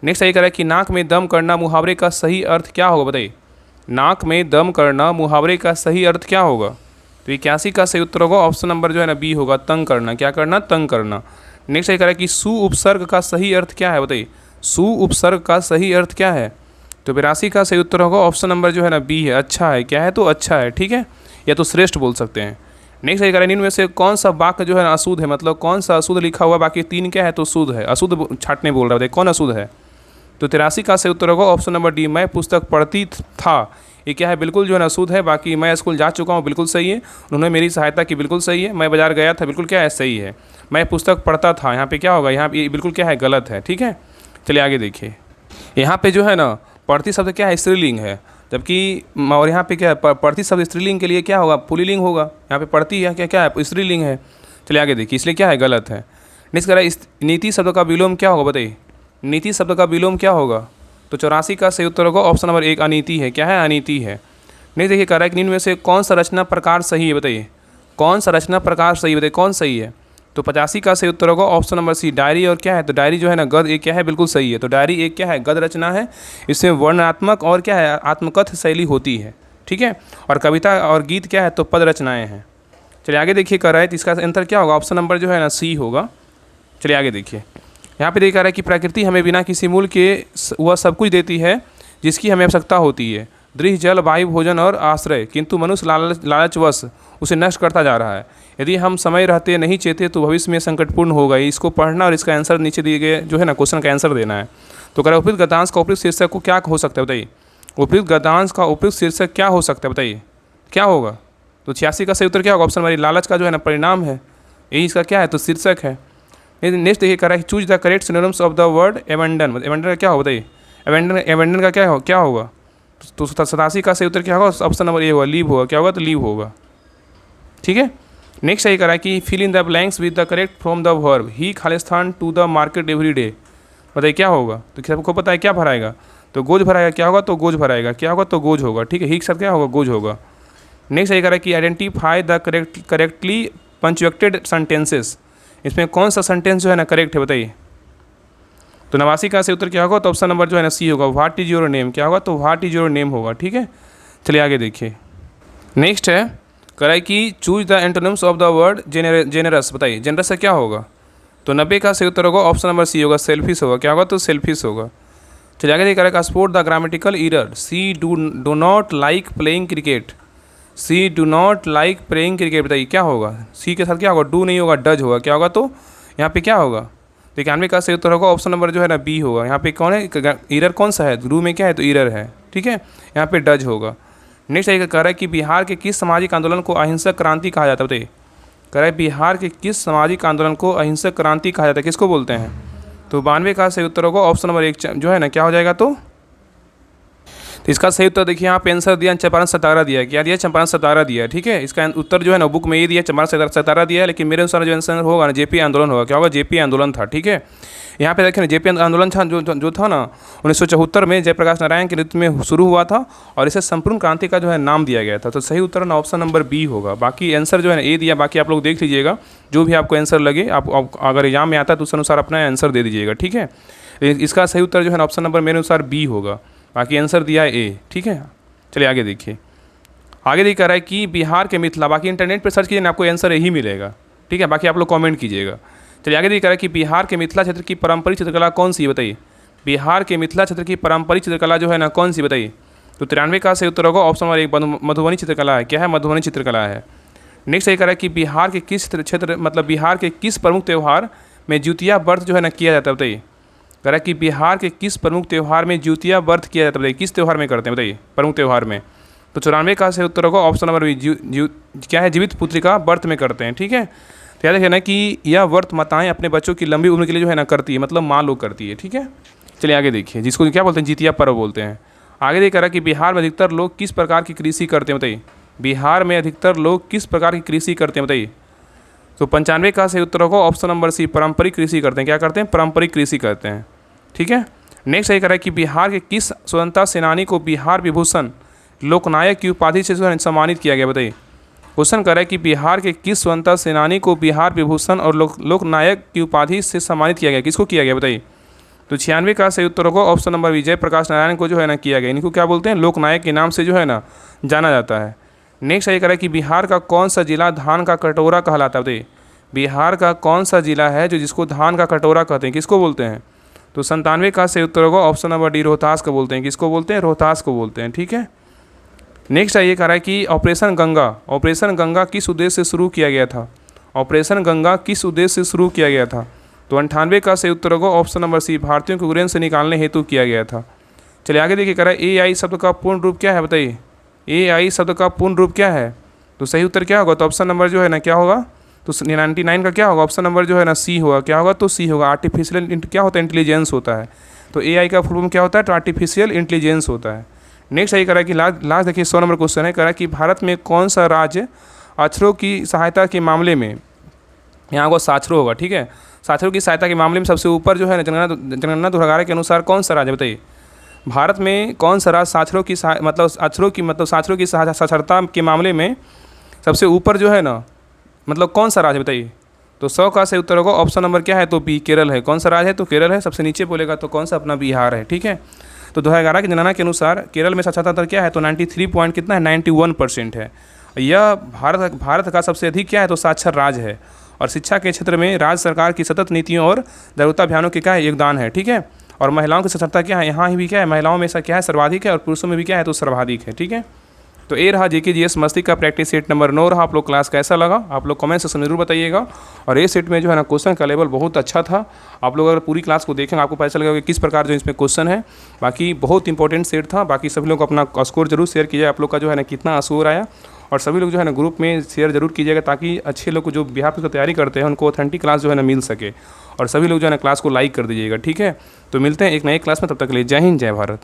नेक्स्ट सही कह रहा है कि नाक में दम करना मुहावरे का सही अर्थ क्या होगा? बताइए। नाक में दम करना मुहावरे का सही अर्थ क्या होगा? तो 81 का सही उत्तर होगा ऑप्शन नंबर जो है ना बी होगा। तंग करना। क्या करना? तंग करना। नेक्स्ट सही कह रहा है कि सु उपसर्ग का सही अर्थ क्या है? बताइए। सु उपसर्ग का सही अर्थ क्या है? तो 82 का सही उत्तर होगा ऑप्शन नंबर जो है ना बी है। अच्छा है। क्या है? तो अच्छा है। ठीक है, या तो श्रेष्ठ बोल सकते हैं। नेक्स्ट सही करें, निम्न में से कौन सा वाक्य जो है ना अशुद्ध है, मतलब कौन सा अशुद्ध लिखा हुआ, बाकी 3 क्या है तो शुद्ध है। अशुद्ध छाटने बोल रहा है, कौन अशुद्ध है। तो 83 का सही उत्तर होगा ऑप्शन नंबर डी, मैं पुस्तक पढ़ती था। ये क्या है, बिल्कुल जो है ना अशुद्ध है। बाकी मैं स्कूल जा चुका हूँ, बिल्कुल सही है। उन्होंने मेरी सहायता की, बिल्कुल सही है। मैं बाजार गया था, बिल्कुल क्या है, सही है। मैं पुस्तक पढ़ता था, यहाँ पे क्या होगा, यहाँ पे बिल्कुल क्या है, गलत है। ठीक है, चलिए आगे देखिए। यहाँ पे जो है ना पढ़ती शब्द क्या है, स्त्रीलिंग है, जबकि और यहाँ पे क्या है, पढ़ती शब्द स्त्रीलिंग के लिए क्या होगा, पुल्लिंग होगा। यहाँ पे पढ़ती है क्या, क्या है, स्त्रीलिंग है। चलिए आगे देखिए, इसलिए क्या है, गलत है। नेक्स्ट कह रहा है नीति शब्द का विलोम क्या होगा, बताइए। नीति शब्द का विलोम क्या होगा। तो 84 का सही उत्तर होगा ऑप्शन नंबर 1, अनीति है। क्या है, अनीति है। नहीं देखिए, कह रहा है कि निम्न में से कौन सा रचना प्रकार सही है, बताइए। कौन सा रचना प्रकार सही है, बताइए कौन सही है। तो 85 का सही उत्तर होगा ऑप्शन नंबर सी, डायरी। और क्या है, तो डायरी जो है ना गद्य, एक क्या है, बिल्कुल सही है। तो डायरी एक क्या है, गद्य रचना है। इसमें वर्णनात्मक और क्या है, आत्मकथ शैली होती है। ठीक है, और कविता और गीत क्या है, तो पद रचनाएँ हैं। चलिए आगे देखिए, कर रहा है तो इसका आंसर क्या होगा, ऑप्शन नंबर जो है ना सी होगा। चलिए आगे देखिए, यहाँ पे देखा रहा है कि प्रकृति हमें बिना किसी मूल्य के वह सब कुछ देती है जिसकी हमें आवश्यकता होती है, दृढ़ जल वायु भोजन और आश्रय, किंतु मनुष्य लालचवश उसे नष्ट करता जा रहा है। यदि हम समय रहते नहीं चेते तो भविष्य में संकटपूर्ण होगा। इसको पढ़ना और इसका आंसर नीचे दिए गए जो है ना क्वेश्चन का आंसर देना है। तो कह रहा है उपयुक्त गद्यांश का उपयुक्त शीर्षक को क्या हो सकता है, बताइए। उपयुक्त गद्यांश का उपयुक्त शीर्षक क्या हो सकता है, बताइए क्या होगा। तो 86 का सही उत्तर क्या होगा, ऑप्शन नंबर, लालच का जो है ना परिणाम है, यही इसका क्या है, तो शीर्षक है। नेक्स्ट देखिए, कह रहा है choose the correct synonyms of the word abandon. Abandon का क्या होगा, बताइए। एबेंडन का क्या होगा। तो 87 का सही उत्तर क्या होगा, ऑप्शन नंबर ए होगा, लीव होगा। क्या होगा, तो लीव होगा। ठीक है, नेक्स्ट सही कह रहा है कि fill in the blanks with the correct from the verb he Khalistan to the market every day. बताइए क्या होगा। तो सबको पता है क्या भराएगा, तो गोज भराएगा। क्या होगा, तो गोज भराएगा। क्या होगा, तो गोज होगा। ठीक है, ही के साथ क्या होगा, गोज होगा। नेक्स्ट सही कह रहा है कि आइडेंटिफाई द करेक्टली पंचुएक्टेड सेंटेंसेस। इसमें कौन सा सेंटेंस जो है ना करेक्ट है, बताइए। तो 89 का सही उत्तर क्या होगा, तो ऑप्शन नंबर जो है ना सी होगा, व्हाट इज योर नेम। क्या होगा, तो व्हाट इज योर नेम होगा। ठीक है, चलिए आगे देखिए। नेक्स्ट है, कह रहा है कि choose the antonyms of the word generous. बताइए जेनरस से क्या होगा। तो 90 का सही उत्तर होगा ऑप्शन नंबर सी होगा, सेल्फिश होगा। क्या होगा, तो सेल्फिश होगा। चलिए आगे देखिए, spot the grammatical error. She do not like playing cricket. She do not like playing cricket. बताइए क्या होगा, सी के साथ क्या होगा, डू नहीं होगा, डज होगा। क्या होगा, तो यहाँ पे क्या होगा, तो 91 का सही उत्तर होगा ऑप्शन नंबर जो है ना बी होगा। यहाँ पे कौन है, एरर कौन सा है, डू में क्या है, तो एरर है। ठीक है, यहाँ पे डज होगा। नेक्स्ट कह रहा है कि बिहार के किस सामाजिक आंदोलन को अहिंसक क्रांति कहा जाता है, बताइए। कह रहा है बिहार के किस सामाजिक आंदोलन को अहिंसक क्रांति कहा जाता है, किसको बोलते हैं। तो 92 का सही उत्तर होगा ऑप्शन नंबर 1 जो है ना क्या हो जाएगा, तो इसका सही उत्तर देखिए, यहाँ पे आंसर दिया चंपारण सत्याग्रह दिया है। क्या दिया, चंपारण सत्याग्रह दिया है। ठीक है, इसका उत्तर जो है ना बुक में ये दिया, चंपारण सत्याग्रह दिया है, लेकिन मेरे अनुसार जो आंसर होगा ना जेपी आंदोलन होगा। क्या होगा, जेपी आंदोलन था। ठीक है, यहाँ पे देखिए ना जेपी आंदोलन था जो था ना 1974 में जयप्रकाश नारायण के नेतृत्व में शुरू हुआ था, और इसे संपूर्ण क्रांति का जो है नाम दिया गया था। तो सही उत्तर ना ऑप्शन नंबर बी होगा। बाकी आंसर जो है ना ए दिया, बाकी आप लोग देख लीजिएगा, जो भी आपको आंसर लगे आप अगर एग्जाम में आता है तो उस अनुसार अपना आंसर दे दीजिएगा। ठीक है, इसका सही उत्तर जो है ना ऑप्शन नंबर मेरे अनुसार बी होगा। बाकी आंसर दिया है ए। ठीक है, चलिए आगे देखिए। आगे देखिए, कह रहा है कि बिहार के मिथिला, बाकी इंटरनेट पर सर्च कीजिए ना, आपको आंसर यही मिलेगा। ठीक है, बाकी आप लोग कमेंट कीजिएगा। चलिए आगे देखिए, कह रहा है कि बिहार के मिथिला क्षेत्र की पारंपरिक चित्रकला कौन सी है, बताइए। बिहार के मिथिला क्षेत्र की पारंपरिक चित्रकला जो है ना कौन सी, बताइए। तो 93 का सही उत्तर होगा ऑप्शन नंबर 1 मधुबनी चित्रकला है। क्या है, मधुबनी चित्रकला है। नेक्स्ट ये कह रहा है कि बिहार के किस क्षेत्र मतलब बिहार के किस प्रमुख त्यौहार में ज्योतिया व्रत जो है ना किया जाता है, बताइए। कह रहा है कि बिहार के किस प्रमुख त्यौहार में ज्योतिया व्रत किया जाता है, बताइए किस त्यौहार में करते हैं, बताइए प्रमुख त्यौहार में। तो 94 का सही उत्तर होगा ऑप्शन नंबर बी, क्या है, जीवित पुत्रिका व्रत में करते हैं। ठीक है, तो याद रखिए ना कि यह व्रत माताएं अपने बच्चों की लंबी उम्र के लिए जो है ना करती है, मतलब माँ लोग करती है। ठीक है, चलिए आगे देखिए, जिसको क्या बोलते हैं, जितिया पर्व बोलते हैं। आगे देखा रहा कि बिहार में अधिकतर लोग किस प्रकार की कृषि करते हैं, बताइए। बिहार में अधिकतर लोग किस प्रकार की कृषि करते हैं, बताइए। तो 95 का सही उत्तर होगा ऑप्शन नंबर सी, पारंपरिक कृषि करते हैं। क्या करते हैं, पारंपरिक कृषि करते हैं। ठीक है, नेक्स्ट सही कह रहा है कि बिहार के किस स्वतंत्रता सेनानी को बिहार विभूषण लोकनायक की उपाधि से सम्मानित किया गया, बताइए। क्वेश्चन कर रहा है कि बिहार के किस स्वतंत्रता सेनानी को बिहार विभूषण और लोकनायक की उपाधि से सम्मानित किया गया, किसको किया गया, बताइए। तो 96 का सही उत्तर होगा option number B, Jayaprakash Narayan को जो है ना किया गया। इनको क्या बोलते हैं, लोकनायक के नाम से जो है ना जाना जाता है। नेक्स्ट सही कह रहा है कि बिहार का कौन सा जिला धान का कटोरा कहलाता है, बताइए। बिहार का कौन सा जिला है जो जिसको धान का कटोरा कहते हैं, किसको बोलते हैं। तो 97 का सही उत्तर होगा ऑप्शन नंबर डी, रोहतास को बोलते हैं। किसको बोलते हैं, रोहतास को बोलते हैं। ठीक है, नेक्स्ट है ये कह रहा है कि ऑपरेशन गंगा किस उद्देश्य से शुरू किया गया था? ऑपरेशन गंगा किस उद्देश्य से शुरू किया गया था? तो 98 का सही उत्तर होगा ऑप्शन नंबर सी, भारतीयों को यूक्रेन से निकालने हेतु किया गया था। चलिए आगे देखिए, कह रहा है AI शब्द का पूर्ण रूप क्या है बताइए? AI शब्द का पूर्ण रूप क्या है? तो सही उत्तर क्या होगा? तो ऑप्शन नंबर जो है ना क्या होगा? तो 99 का क्या होगा? ऑप्शन नंबर जो है ना सी होगा। क्या होगा? तो सी होगा। आर्टिफिशियल क्या होता है? इंटेलिजेंस होता है। तो AI का फुल फॉर्म क्या होता है? तो आर्टिफिशियल इंटेलिजेंस होता है। नेक्स्ट यही कह रहा है कि लास्ट देखिए 100 नंबर क्वेश्चन है, कह रहा है कि भारत में कौन सा राज्य अक्षरों की सहायता के मामले में, यहाँ को साक्षरों होगा, ठीक है, साक्षरों की सहायता के मामले में सबसे ऊपर जो है ना जनगणना 2011 के अनुसार कौन सा राज्य बताइए? भारत में कौन सा राज्य साक्षरों की साक्षरों की साक्षरता के मामले में सबसे ऊपर जो है ना, मतलब कौन सा राज्य बताइए? तो 100 का सही उत्तर होगा ऑप्शन नंबर क्या है? तो बी, केरल है। कौन सा राज्य है? तो केरल है। सबसे नीचे बोलेगा तो कौन सा? अपना बिहार है, ठीक है। तो 2011 की जनगणना के अनुसार केरल में साक्षरता दर क्या है? तो 93 पॉइंट कितना है? 91% है। यह भारत का सबसे अधिक क्या है? तो साक्षर राज्य है। और शिक्षा के क्षेत्र में राज्य सरकार की सतत नीतियों और जागरूकता अभियानों के क्या है? योगदान है, ठीक है। और महिलाओं की साक्षरता क्या है? यहाँ भी क्या है? महिलाओं में ऐसा क्या है? सर्वाधिक है। और पुरुषों में भी क्या है? तो सर्वाधिक है, ठीक है। तो ये रहा JK GS मस्ती का प्रैक्टिस सेट नंबर 9 रहा। आप लोग क्लास कैसा लगा आप लोग कमेंट सेक्शन में जरूर बताइएगा। और ये सेट में जो है ना क्वेश्चन का लेवल बहुत अच्छा था। आप लोग अगर पूरी क्लास को देखेंगे आपको पता चलेगा कि किस प्रकार जो इसमें क्वेश्चन है। बाकी बहुत इंपॉर्टेंट सेट था। बाकी सभी लोग अपना स्कोर जरूर शेयर कीजिए, आप लोग का जो है ना कितना स्कोर आया। और सभी लोग जो है ना ग्रुप में शेयर जरूर कीजिएगा, ताकि अच्छे लोग जो बिहार पुलिस की तैयारी करते हैं उनको ऑथेंटिक क्लास जो है ना मिल सके। और सभी लोग जो है ना क्लास को लाइक कर दीजिएगा, ठीक है। तो मिलते हैं एक नई क्लास में, तब तक के लिए जय हिंद, जय भारत।